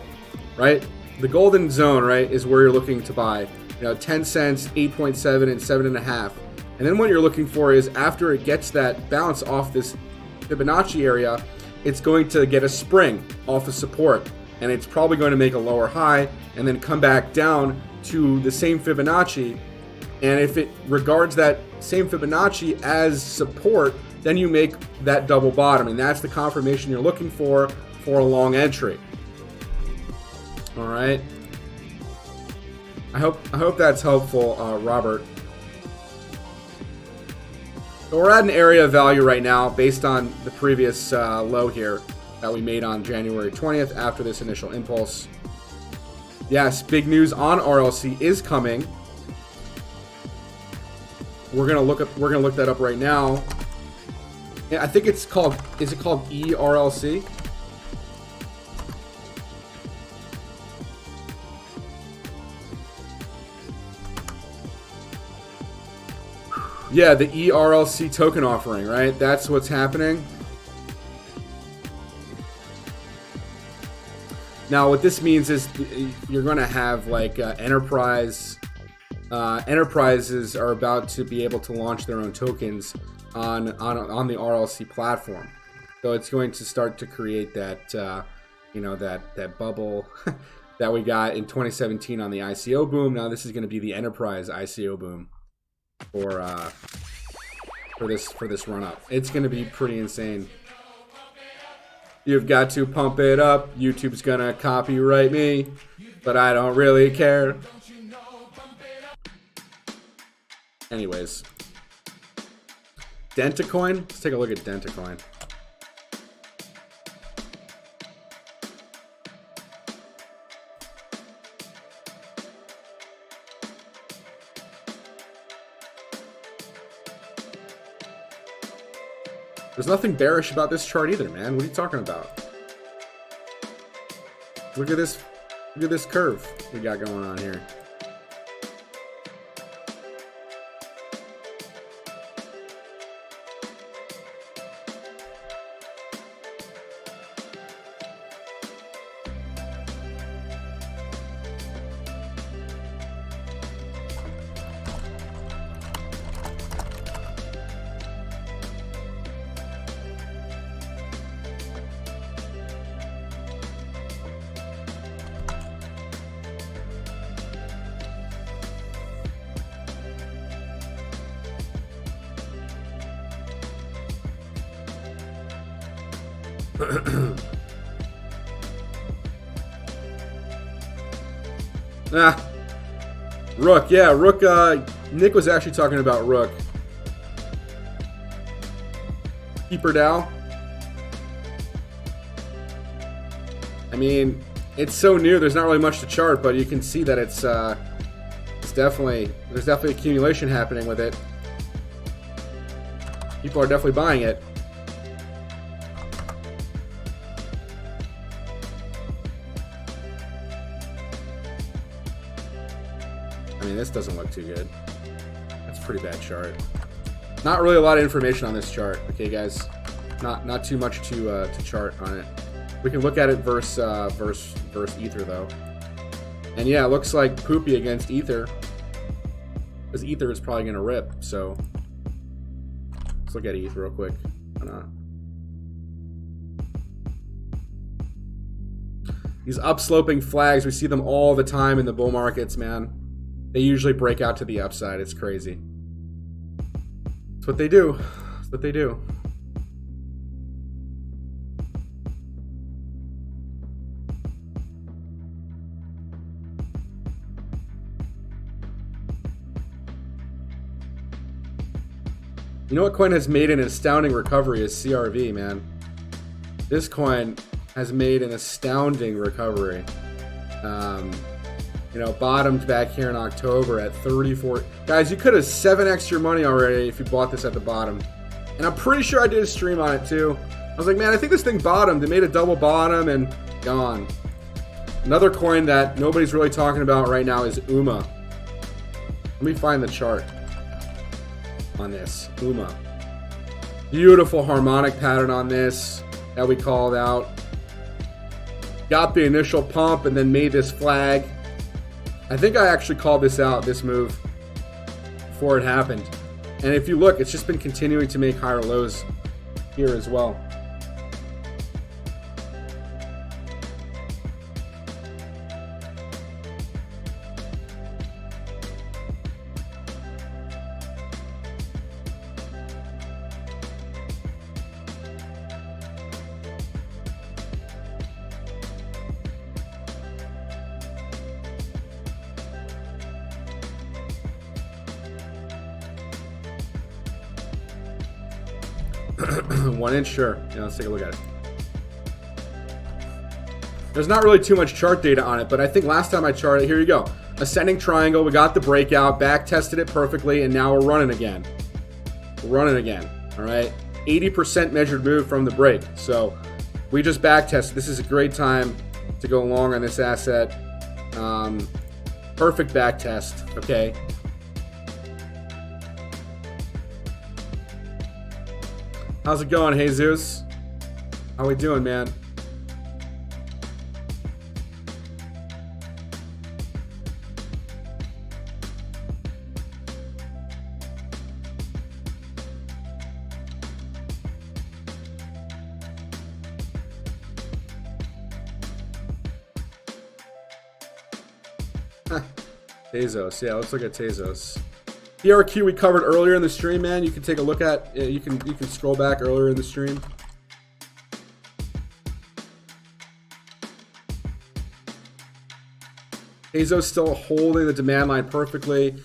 right? The golden zone, right, is where you're looking to buy. You know, 10 cents, 8.7, and 7.5. And then what you're looking for is after it gets that bounce off this Fibonacci area, it's going to get a spring off of support. And it's probably going to make a lower high and then come back down to the same Fibonacci. And if it regards that same Fibonacci as support, then you make that double bottom. And that's the confirmation you're looking for a long entry. All right. I hope that's helpful, Robert. So we're at an area of value right now based on the previous low here that we made on January 20th after this initial impulse. Yes, big news on RLC is coming. We're gonna look that up right now. Yeah, I think it's called. Is it called ERLC? Yeah, the ERLC token offering, right? That's what's happening. Now, what this means is you're going to have like enterprises are about to be able to launch their own tokens on the RLC platform. So it's going to start to create that that bubble that we got in 2017 on the ICO boom. Now this is going to be the enterprise ICO boom for this run up. It's going to be pretty insane. You've got to pump it up. YouTube's gonna copyright me, but I don't really care. Anyways, Dentacoin. Let's take a look at Dentacoin. There's nothing bearish about this chart either, man. What are you talking about? Look at this curve we got going on here. Ah, Rook. Yeah, Rook. Nick was actually talking about Rook. Keeper DAO. I mean, it's so new. There's not really much to chart, but you can see that it's definitely, there's definitely accumulation happening with it. People are definitely buying it. I mean, this doesn't look too good. That's a pretty bad chart. Not really a lot of information on this chart. Okay, guys, not too much to chart on it. We can look at it versus Ether though, and yeah, it looks like poopy against Ether, because Ether is probably gonna rip. So let's look at Ether real quick. Why not? These upsloping flags, we see them all the time in the bull markets, man. They usually break out to the upside. It's crazy. It's what they do. It's what they do. You know what coin has made an astounding recovery is CRV, man. This coin has made an astounding recovery. You know, bottomed back here in October at 34. Guys, you could have 7x your money already if you bought this at the bottom. And I'm pretty sure I did a stream on it too. I was like, man, I think this thing bottomed. It made a double bottom and gone. Another coin that nobody's really talking about right now is UMA. Let me find the chart on this. UMA. Beautiful harmonic pattern on this that we called out. Got the initial pump and then made this flag. I think I actually called this out, this move, before it happened. And if you look, it's just been continuing to make higher lows here as well. One inch, sure. Yeah, let's take a look at it. There's not really too much chart data on it, but I think last time I charted, here you go. Ascending triangle, we got the breakout, back tested it perfectly, and now we're running again. We're running again, all right? 80% measured move from the break. So we just back tested. This is a great time to go long on this asset. Perfect back test, okay? How's it going, Jesus? How we doing, man? Tezos, yeah, let's look at Tezos. PRQ we covered earlier in the stream, man. You can take a look at. You can scroll back earlier in the stream. Tezos still holding the demand line perfectly.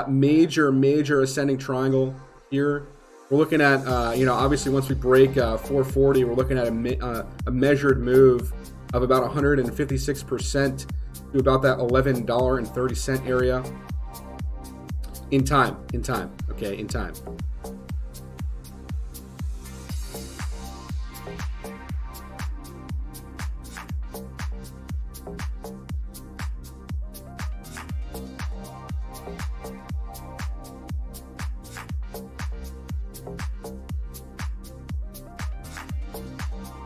Major ascending triangle here. We're looking at, you know, obviously once we break 440, we're looking at a measured move of about 156% to about that $11.30 area. In time, okay, in time.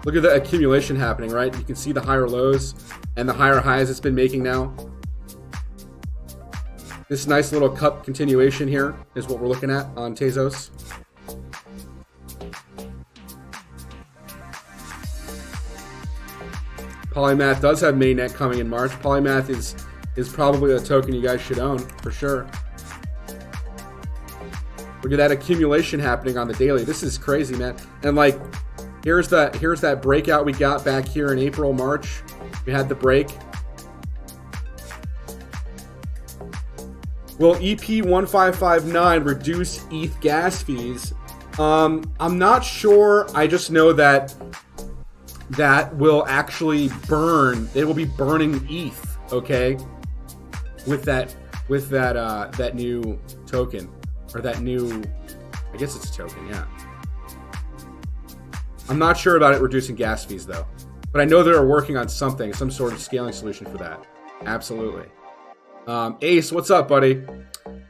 Look at the accumulation happening, right? You can see the higher lows and the higher highs it's been making now. This nice little cup continuation here is what we're looking at on Tezos. Polymath does have mainnet coming in March. Polymath is probably a token you guys should own for sure. Look at that accumulation happening on the daily. This is crazy, man. And like, Here's that breakout we got back here in April, March. We had the break. Will EP1559 reduce ETH gas fees? I'm not sure. I just know that will actually burn. It will be burning ETH, okay? With that new token, or that new, I guess it's a token, yeah. I'm not sure about it reducing gas fees though, but I know they're working on something, some sort of scaling solution for that. Absolutely. Ace, what's up, buddy?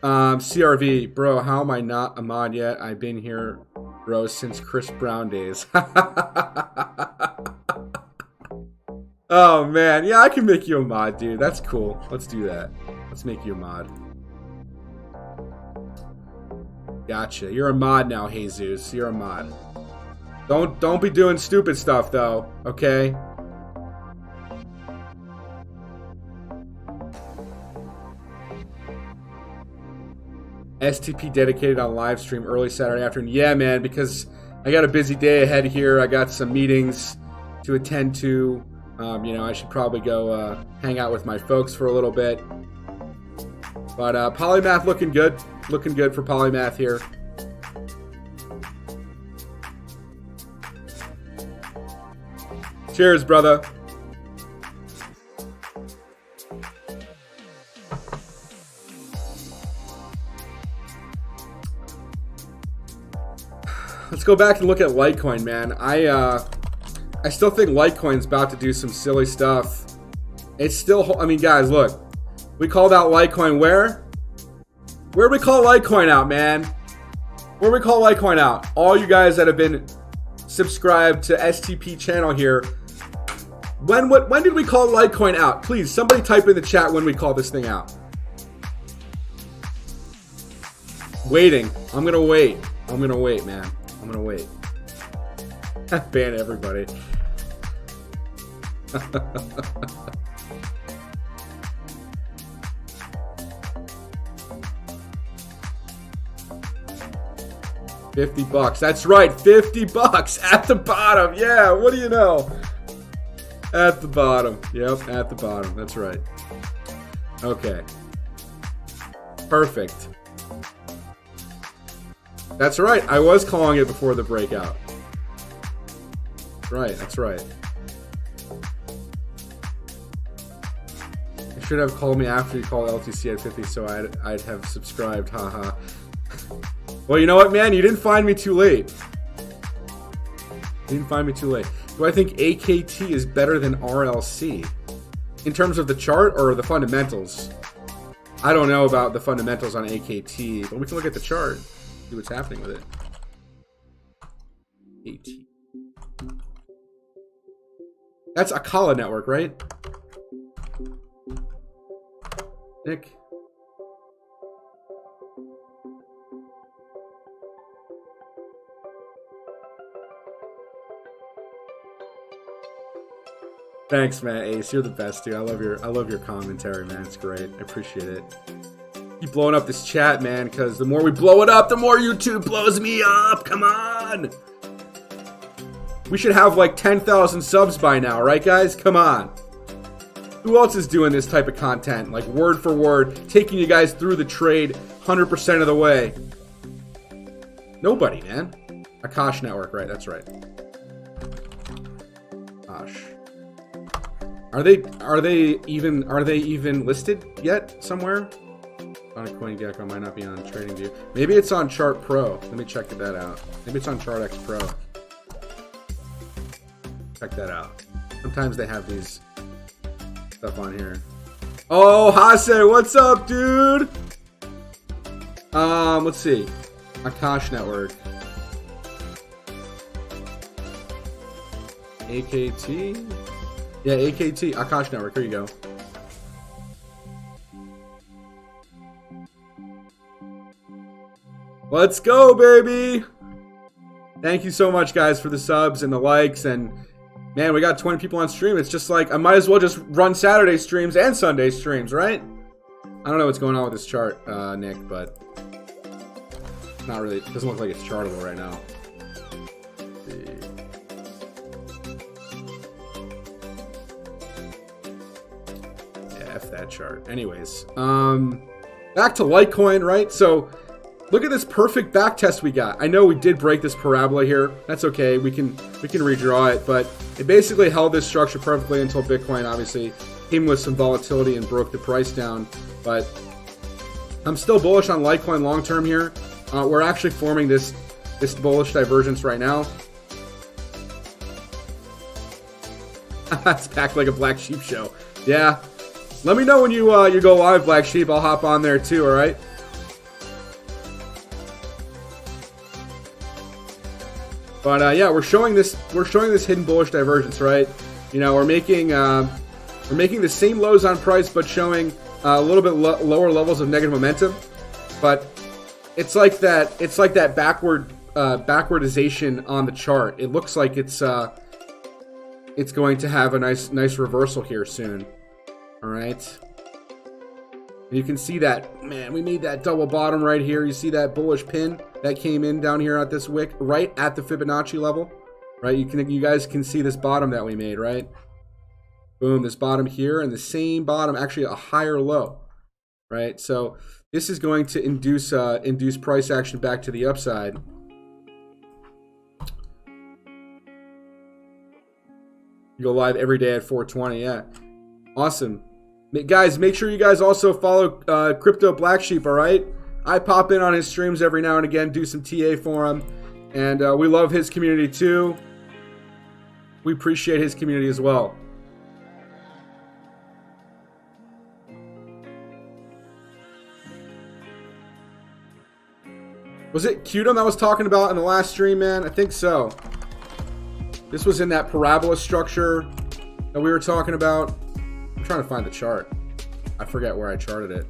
CRV, bro, how am I not a mod yet? I've been here, bro, since Chris Brown days. Oh man, yeah, I can make you a mod, dude. That's cool. Let's do that. Let's make you a mod. Gotcha. You're a mod now, Jesus. You're a mod. Don't be doing stupid stuff though, okay? STP dedicated on live stream early Saturday afternoon. Yeah, man, because I got a busy day ahead here. I got some meetings to attend to. You know, I should probably go hang out with my folks for a little bit. But Polymath looking good. Looking good for Polymath here. Cheers, brother. Let's go back and look at Litecoin, man. I still think Litecoin's about to do some silly stuff. It's still, I mean, guys, look. We called out Litecoin where? Where we call Litecoin out, man? Where we call Litecoin out? All you guys that have been subscribed to STP channel here. When did we call Litecoin out? Please, somebody type in the chat when we call this thing out. Waiting. I'm gonna wait. I'm gonna wait, man. I'm gonna wait. Ban everybody. $50. That's right, $50 at the bottom. Yeah, what do you know? At the bottom. Yep, at the bottom. That's right. Okay. Perfect. That's right. I was calling it before the breakout. Right, that's right. You should have called me after you called LTC at 50, so I'd have subscribed. Haha. Well, you know what, man? You didn't find me too late. You didn't find me too late. Do I think AKT is better than RLC? In terms of the chart or the fundamentals? I don't know about the fundamentals on AKT, but we can look at the chart. See what's happening with it. AT. That's Akala network, right? Nick. Thanks, man. Ace, you're the best, dude. I love your commentary, man. It's great. I appreciate it. Keep blowing up this chat, man, because the more we blow it up, the more YouTube blows me up. Come on. We should have like 10,000 subs by now, right, guys? Come on. Who else is doing this type of content? Like word for word, taking you guys through the trade 100% of the way. Nobody, man. Akash Network, right? That's right. Gosh. Are they even listed yet somewhere? On a CoinGecko, might not be on TradingView. Maybe it's on Chart Pro. Let me check that out. Maybe it's on ChartX Pro. Check that out. Sometimes they have these stuff on here. Oh, Hase, what's up, dude? Let's see. Akash Network. AKT? Yeah, AKT, Akash Network. Here you go. Let's go, baby! Thank you so much, guys, for the subs and the likes. And, man, we got 20 people on stream. It's just like, I might as well just run Saturday streams and Sunday streams, right? I don't know what's going on with this chart, Nick, but not really. It doesn't look like it's chartable right now. Let's see. F that chart. Anyways, back to Litecoin, right? So look at this perfect back test we got. I know we did break this parabola here. That's okay. We can redraw it, but it basically held this structure perfectly until Bitcoin obviously came with some volatility and broke the price down. But I'm still bullish on Litecoin long term here. We're actually forming this bullish divergence right now. It's packed like a Black Sheep show. Yeah. Let me know when you go live, Black Sheep. I'll hop on there too, alright? But yeah, we're showing this hidden bullish divergence, right? You know, we're making the same lows on price, but showing a little bit lower levels of negative momentum. But it's like that backwardization on the chart. It looks like it's going to have a nice reversal here soon. All right. And you can see that, man, we made that double bottom right here. You see that bullish pin that came in down here at this wick, right at the Fibonacci level, right? You guys can see this bottom that we made, right? Boom, this bottom here and the same bottom, actually a higher low, right? So this is going to induce price action back to the upside. You go live every day at 4:20, yeah. Awesome. Guys, make sure you guys also follow Crypto Black Sheep, all right? I pop in on his streams every now and again, do some TA for him. And we love his community too. We appreciate his community as well. Was it Qdom I was talking about in the last stream, man? I think so. This was in that parabola structure that we were talking about. I'm trying to find the chart. I forget where I charted it.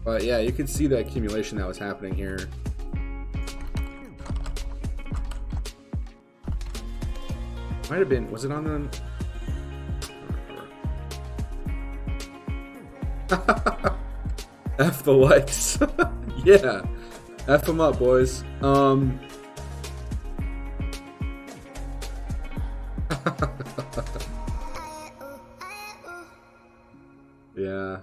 But yeah, you can see the accumulation that was happening here. Might have been, was it on the... F the likes. Yeah. F them up, boys. Yeah.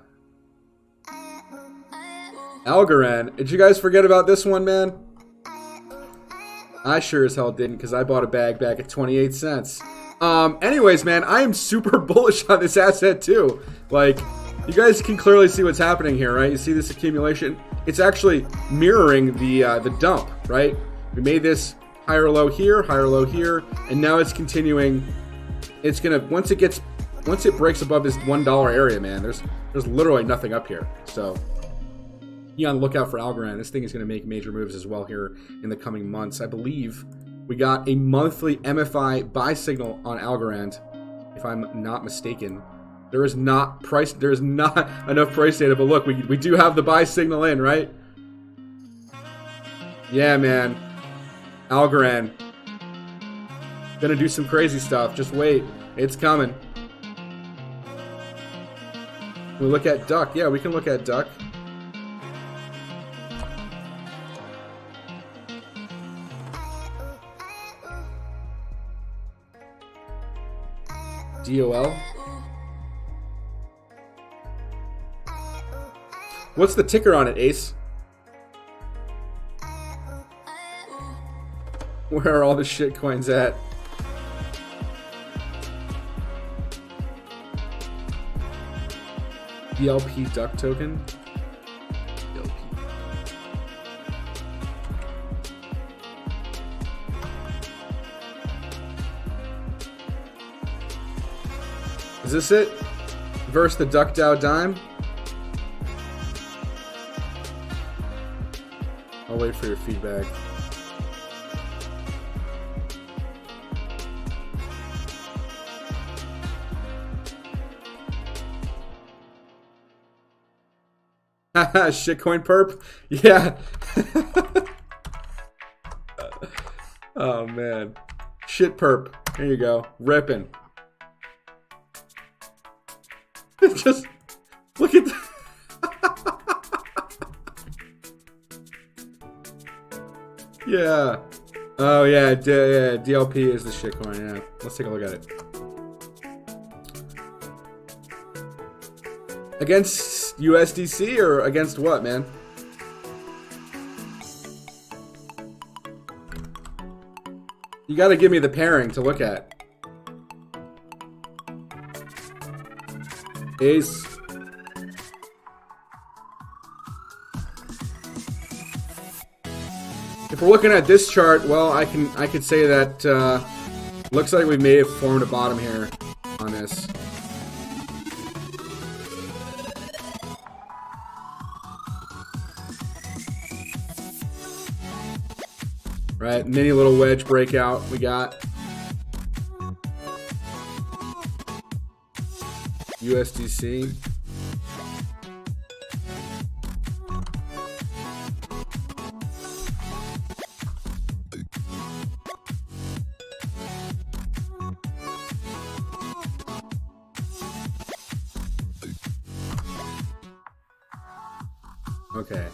Algorand. Did you guys forget about this one, man? I sure as hell didn't, because I bought a bag back at 28 cents. Anyways, man, I am super bullish on this asset too. Like, you guys can clearly see what's happening here, right? You see this accumulation? It's actually mirroring the dump, right? We made this higher low here, and now it's continuing. It's gonna once it breaks above this $1 area, man. There's literally nothing up here. So be on the lookout for Algorand. This thing is gonna make major moves as well here in the coming months. I believe we got a monthly MFI buy signal on Algorand, if I'm not mistaken. There is not enough price data, but look, we do have the buy signal in, right? Yeah, man. Algorand. Gonna do some crazy stuff. Just wait. It's coming. We look at Duck. Yeah, we can look at Duck. DOL. What's the ticker on it, Ace? Where are all the shit coins at? DLP Duck token? DLP. Is this it? Versus the Duck Dow Dime? I'll wait for your feedback. Shitcoin perp? Yeah. Oh man. Shit perp. There you go. Ripping. Just look at that. Yeah. Oh yeah, yeah, DLP is the shitcoin, yeah. Let's take a look at it. Against USDC or against what, man? You gotta give me the pairing to look at. Ace. If we're looking at this chart, well, I could say that looks like we may have formed a bottom here on this. Right, mini little wedge breakout we got. USDC. Okay.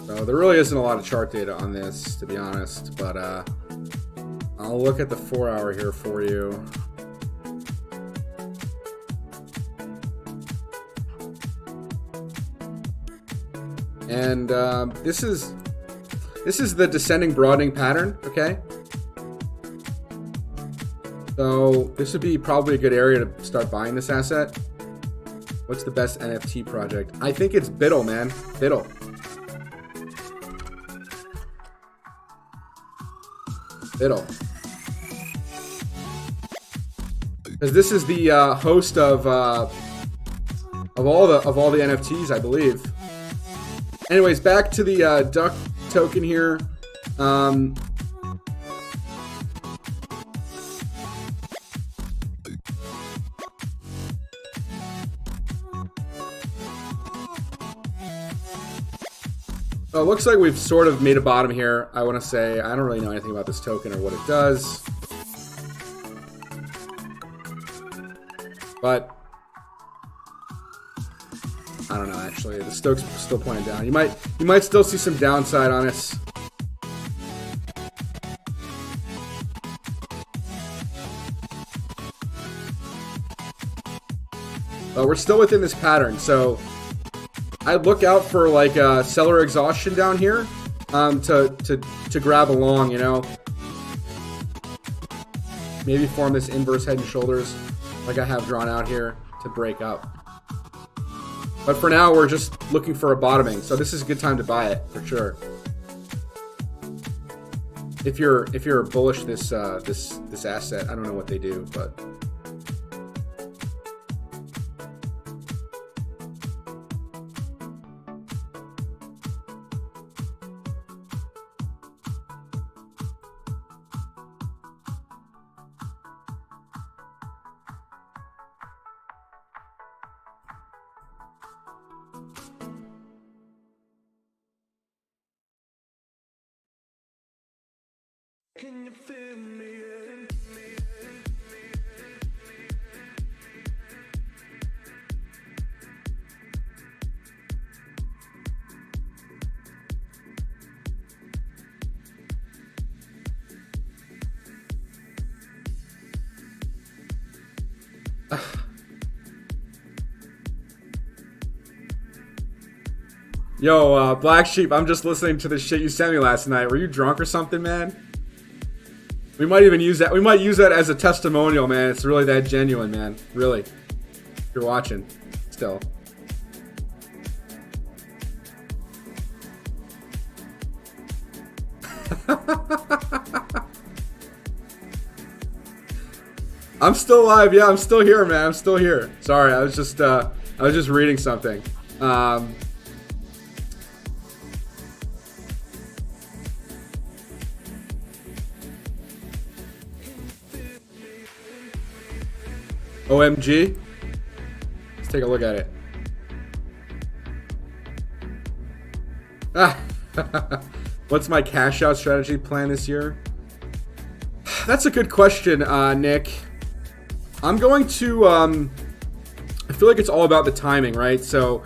So there really isn't a lot of chart data on this, to be honest, but I'll look at the 4-hour here for you. And this is the descending broadening pattern, okay? So this would be probably a good area to start buying this asset. What's the best NFT project? I think it's Biddle, man. Biddle. Biddle. Because this is the host of all the NFTs, I believe. Anyways, back to the duck token here. So it looks like we've sort of made a bottom here. I want to say I don't really know anything about this token or what it does, but I don't know. Actually, the Stoke's still pointing down. You might still see some downside on us. But we're still within this pattern, so I'd look out for like a seller exhaustion down here to grab along, you know. Maybe form this inverse head and shoulders like I have drawn out here to break up. But for now, we're just looking for a bottoming, so this is a good time to buy it for sure. If you're bullish this asset, I don't know what they do, but. Can you feel me? Yo, Black Sheep, I'm just listening to the shit you sent me last night. Were you drunk or something, man? We might even use that. We might use that as a testimonial, man. It's really that genuine, man. Really. If you're watching still. I'm still live. Yeah, I'm still here, man. I'm still here. Sorry, I was just reading something. OMG. Let's take a look at it. What's my cash out strategy plan this year? That's a good question, Nick. I'm going to, I feel like it's all about the timing, right? So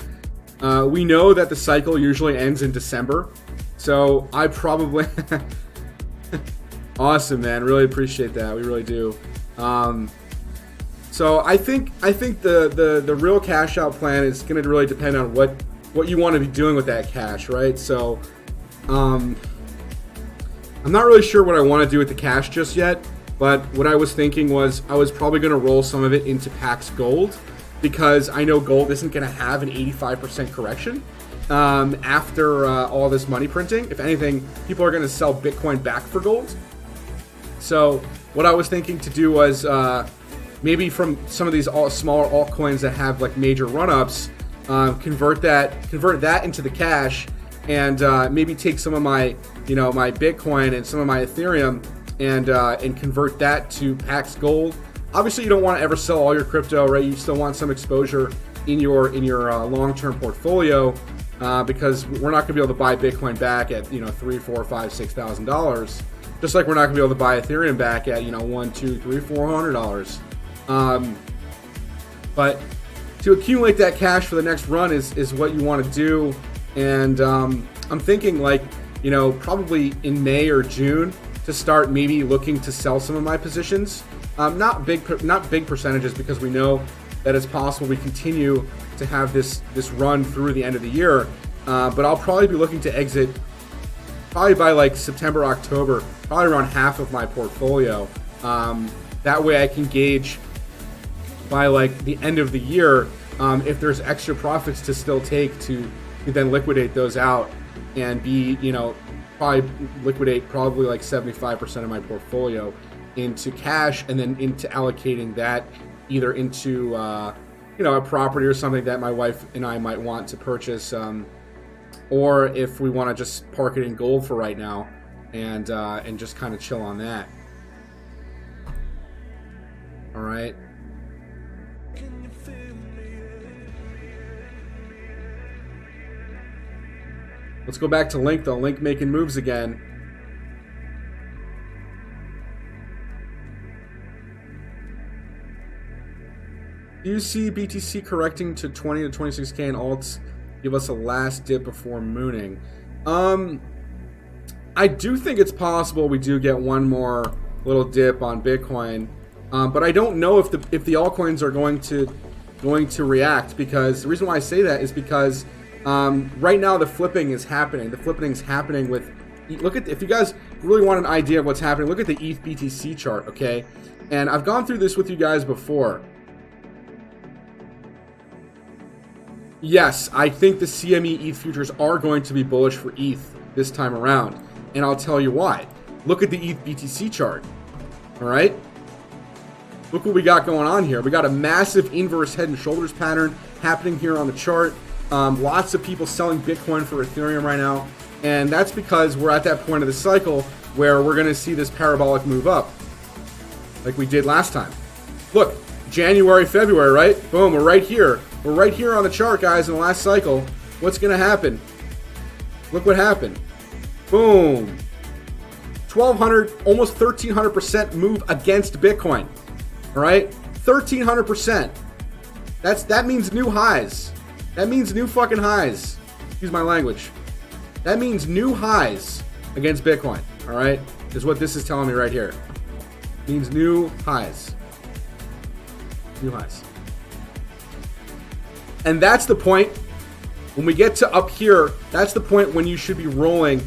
we know that the cycle usually ends in December. So I probably, awesome, man. Really appreciate that. We really do. So I think the real cash out plan is going to really depend on what you want to be doing with that cash, right? So I'm not really sure what I want to do with the cash just yet, but what I was thinking was I was probably going to roll some of it into Pax Gold, because I know gold isn't going to have an 85% correction after all this money printing. If anything, people are going to sell Bitcoin back for gold. So what I was thinking to do was maybe from some of these smaller altcoins that have like major run-ups, convert that into the cash, and maybe take some of my my Bitcoin and some of my Ethereum and convert that to Pax Gold. Obviously, you don't want to ever sell all your crypto, right? You still want some exposure in your long-term portfolio, because we're not going to be able to buy Bitcoin back at $3,000, $4,000, $5,000, $6,000. Just like we're not going to be able to buy Ethereum back at $1, $2, $3, $400. But to accumulate that cash for the next run is what you want to do, and I'm thinking probably in May or June to start maybe looking to sell some of my positions. Not big percentages, because we know that it's possible we continue to have this run through the end of the year. But I'll probably be looking to exit probably by like September, October, probably around half of my portfolio. That way I can gauge by like the end of the year if there's extra profits to still take to then liquidate those out and be, probably liquidate probably like 75% of my portfolio into cash, and then into allocating that either into a property or something that my wife and I might want to purchase, or if we want to just park it in gold for right now and just kind of chill on that. All right. Can you feel me? Let's go back to Link though. Link making moves again. Do you see BTC correcting to 20 to 26k in alts? Give us a last dip before mooning. I do think it's possible we do get one more little dip on Bitcoin, but I don't know if the altcoins are going to react, because the reason why I say that is because right now the flipping is happening. The flipping is happening with. If you guys really want an idea of what's happening, look at the ETH BTC chart, okay? And I've gone through this with you guys before. Yes, I think the CME ETH futures are going to be bullish for ETH this time around, and I'll tell you why. Look at the ETH BTC chart, all right? Look what we got going on here. We got a massive inverse head and shoulders pattern happening here on the chart. Lots of people selling Bitcoin for Ethereum right now, and that's because we're at that point of the cycle where we're going to see this parabolic move up like we did last time. Look, January, February, right? Boom, we're right here. We're right here on the chart, guys, in the last cycle. What's going to happen? Look what happened. Boom. 1,200, almost 1,300% move against Bitcoin. All right? 1,300%. That means new highs. That means new fucking highs. Excuse my language. That means new highs against Bitcoin. All right? Is what this is telling me right here. It means new highs. New highs. And that's the point, when we get to up here, that's the point when you should be rolling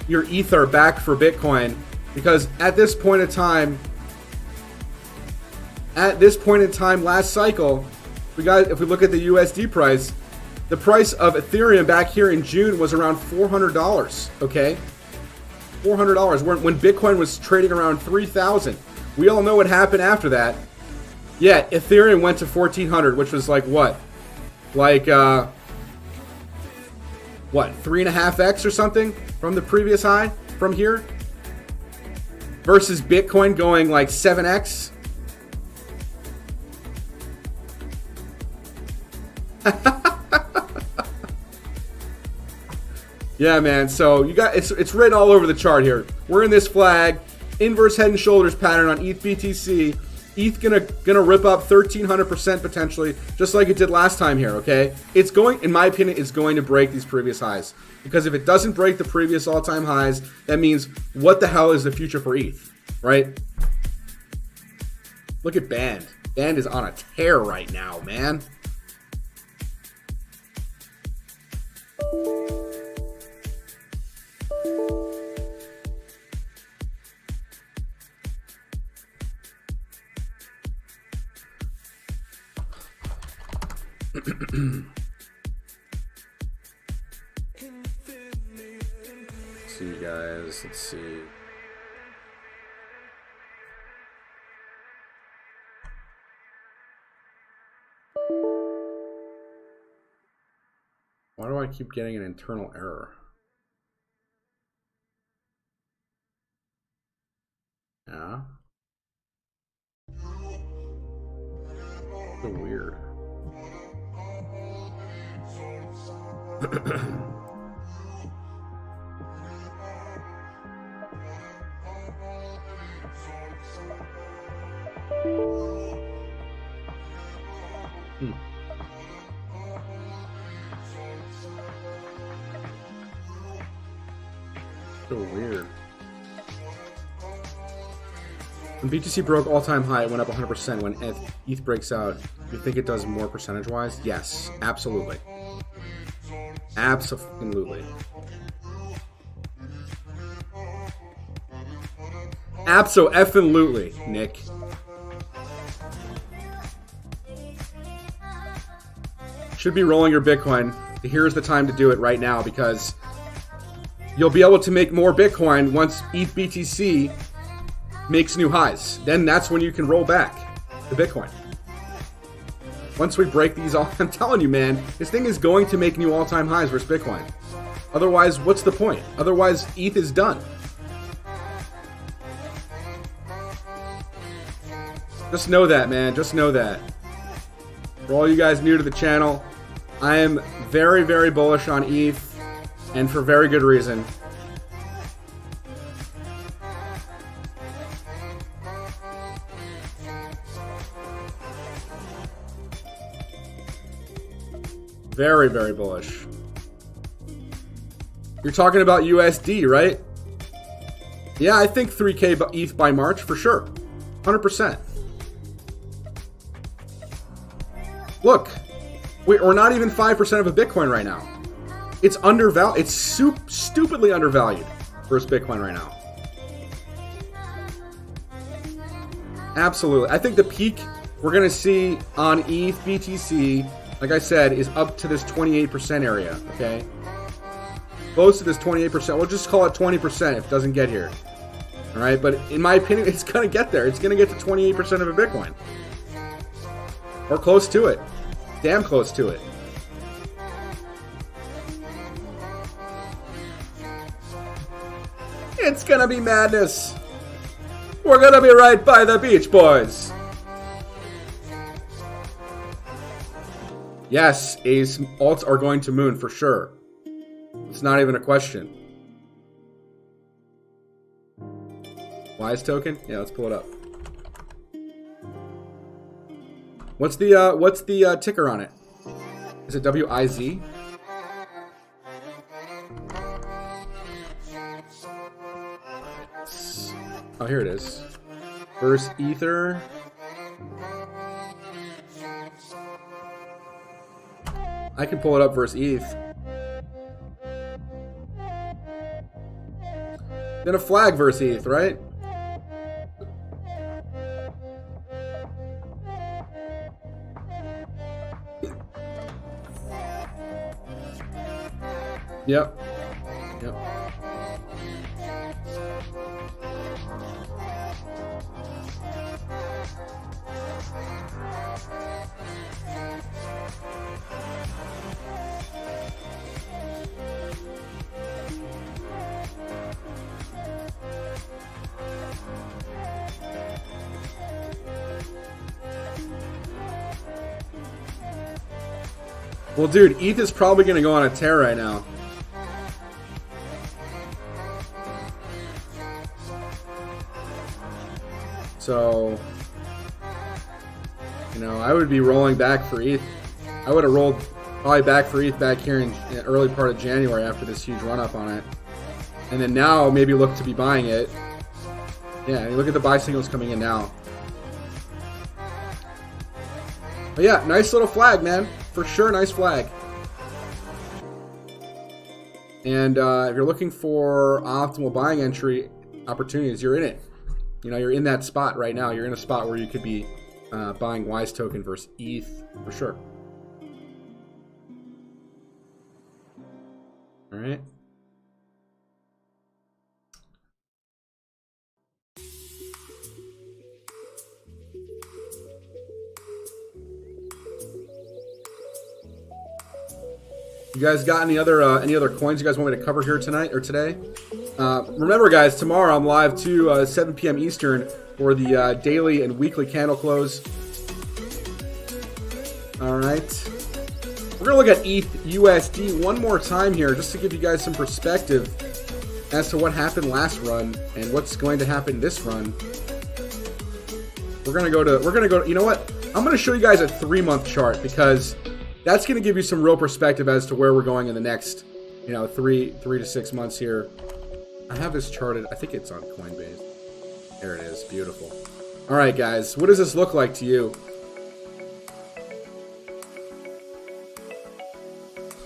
your Ether back for Bitcoin, because at this point in time, last cycle, if we look at the USD price, the price of Ethereum back here in June was around $400, okay? $400, when Bitcoin was trading around 3,000. We all know what happened after that. Yeah, Ethereum went to 1,400, which was like what? Like, 3.5x or something from the previous high from here? Versus Bitcoin going like 7x? Yeah, man. So you got it's written all over the chart here. We're in this flag, inverse head and shoulders pattern on ETH BTC. ETH gonna rip up 1,300% potentially, just like it did last time here. Okay, it's going, in my opinion, it's going to break these previous highs, because if it doesn't break the previous all-time highs, that means what the hell is the future for ETH, right? Look at Band. Band is on a tear right now, man. Let's see, guys. Let's see. Why do I keep getting an internal error? Yeah. So weird. So weird. When BTC broke all-time high, it went up 100%. When ETH breaks out, you think it does more percentage-wise? Yes, absolutely. Absolutely. Abso-effing-lutely, Nick. Should be rolling your Bitcoin. Here's the time to do it right now, because you'll be able to make more Bitcoin once ETH BTC makes new highs. Then that's when you can roll back the Bitcoin. Once we break these off, I'm telling you, man, this thing is going to make new all-time highs versus Bitcoin. Otherwise, what's the point? Otherwise, ETH is done. Just know that, man. Just know that. For all you guys new to the channel, I am very, very bullish on ETH, and for very good reason. Very, very bullish. You're talking about USD, right? Yeah, I think 3K ETH by March for sure. 100%. Look, we're not even 5% of a Bitcoin right now. It's undervalued. It's stupidly undervalued versus Bitcoin right now. Absolutely. I think the peak we're going to see on ETH BTC, like I said, is up to this 28% area, okay? Close to this 28%. We'll just call it 20% if it doesn't get here. All right? But in my opinion, it's going to get there. It's going to get to 28% of a Bitcoin. Or close to it. Damn close to it. It's gonna be madness. We're gonna be right by the beach, boys. Yes, Ace, alts are going to moon for sure. It's not even a question. Wise token? Yeah, let's pull it up. What's the ticker on it? Is it WIZ? Oh, here it is. Versus Ether. I can pull it up versus ETH. Then a flag versus ETH, right? Yep. Yep. Well, dude, ETH is probably going to go on a tear right now. So, you know, I would be rolling back for ETH. I would have rolled probably back for ETH back here in the early part of January after this huge run up on it. And then now maybe look to be buying it. Yeah, look at the buy signals coming in now. But yeah, nice little flag, man. For sure, nice flag. And if you're looking for optimal buying entry opportunities, you're in it. You know, you're in that spot right now. You're in a spot where you could be buying Wise token versus ETH for sure. All right. You guys got any other coins you guys want me to cover here tonight or today? Remember, guys, tomorrow I'm live too, 7 p.m. Eastern for the daily and weekly candle close. All right, we're gonna look at ETH USD one more time here, just to give you guys some perspective as to what happened last run and what's going to happen this run. We're gonna go to. You know what? I'm gonna show you guys a 3-month chart because that's going to give you some real perspective as to where we're going in the next, you know, 3 to 6 months here. I have this charted. I think it's on Coinbase. There it is. Beautiful. All right, guys. What does this look like to you?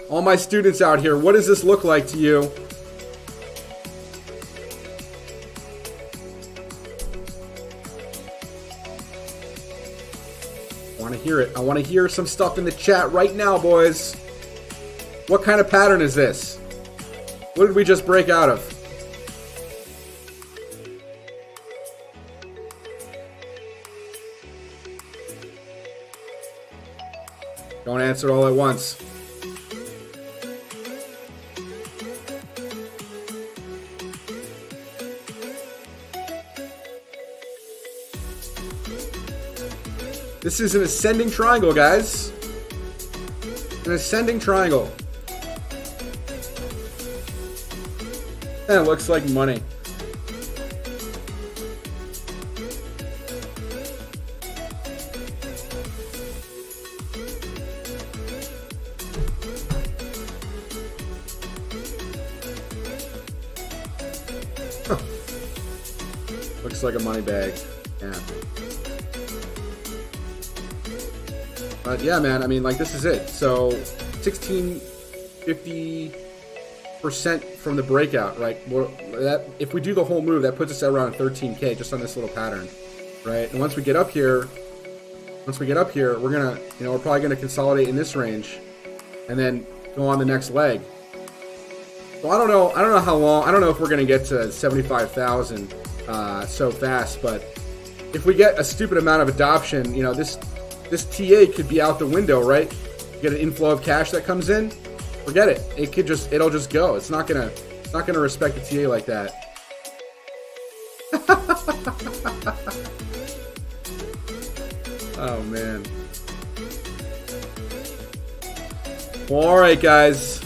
All my students out here, what does this look like to you? I want to hear it. I want to hear some stuff in the chat right now, boys. What kind of pattern is this? What did we just break out of? Don't answer all at once. This is an ascending triangle, guys. An ascending triangle. And it looks like money. Huh. Looks like a money bag. Yeah. But yeah, man, I mean, like, this is it. So 1650% from the breakout, right? That, if we do the whole move, that puts us at around 13K just on this little pattern, right? And once we get up here, we're gonna, you know, we're probably gonna consolidate in this range, and then go on the next leg. So I don't know how long. I don't know if we're gonna get to 75,000 so fast, but if we get a stupid amount of adoption, you know, this TA could be out the window, right? You get an inflow of cash that comes in, forget it. It'll just go. It's not gonna respect the TA like that. Oh man. Well, all right, guys.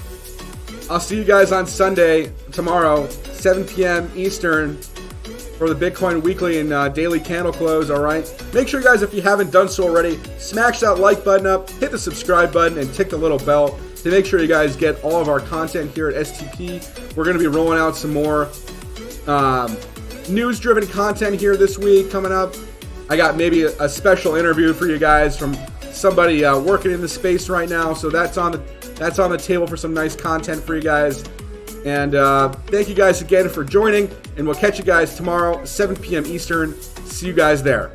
I'll see you guys on Sunday tomorrow, 7 p.m. Eastern. For the Bitcoin weekly and daily candle close, all right? Make sure, guys, if you haven't done so already, smash that like button up, hit the subscribe button, and tick the little bell to make sure you guys get all of our content here at STP. We're going to be rolling out some more news-driven content here this week coming up. I got maybe a special interview for you guys from somebody working in the space right now, so that's on the table for some nice content for you guys. And thank you guys again for joining, and we'll catch you guys tomorrow, 7 p.m. Eastern. See you guys there.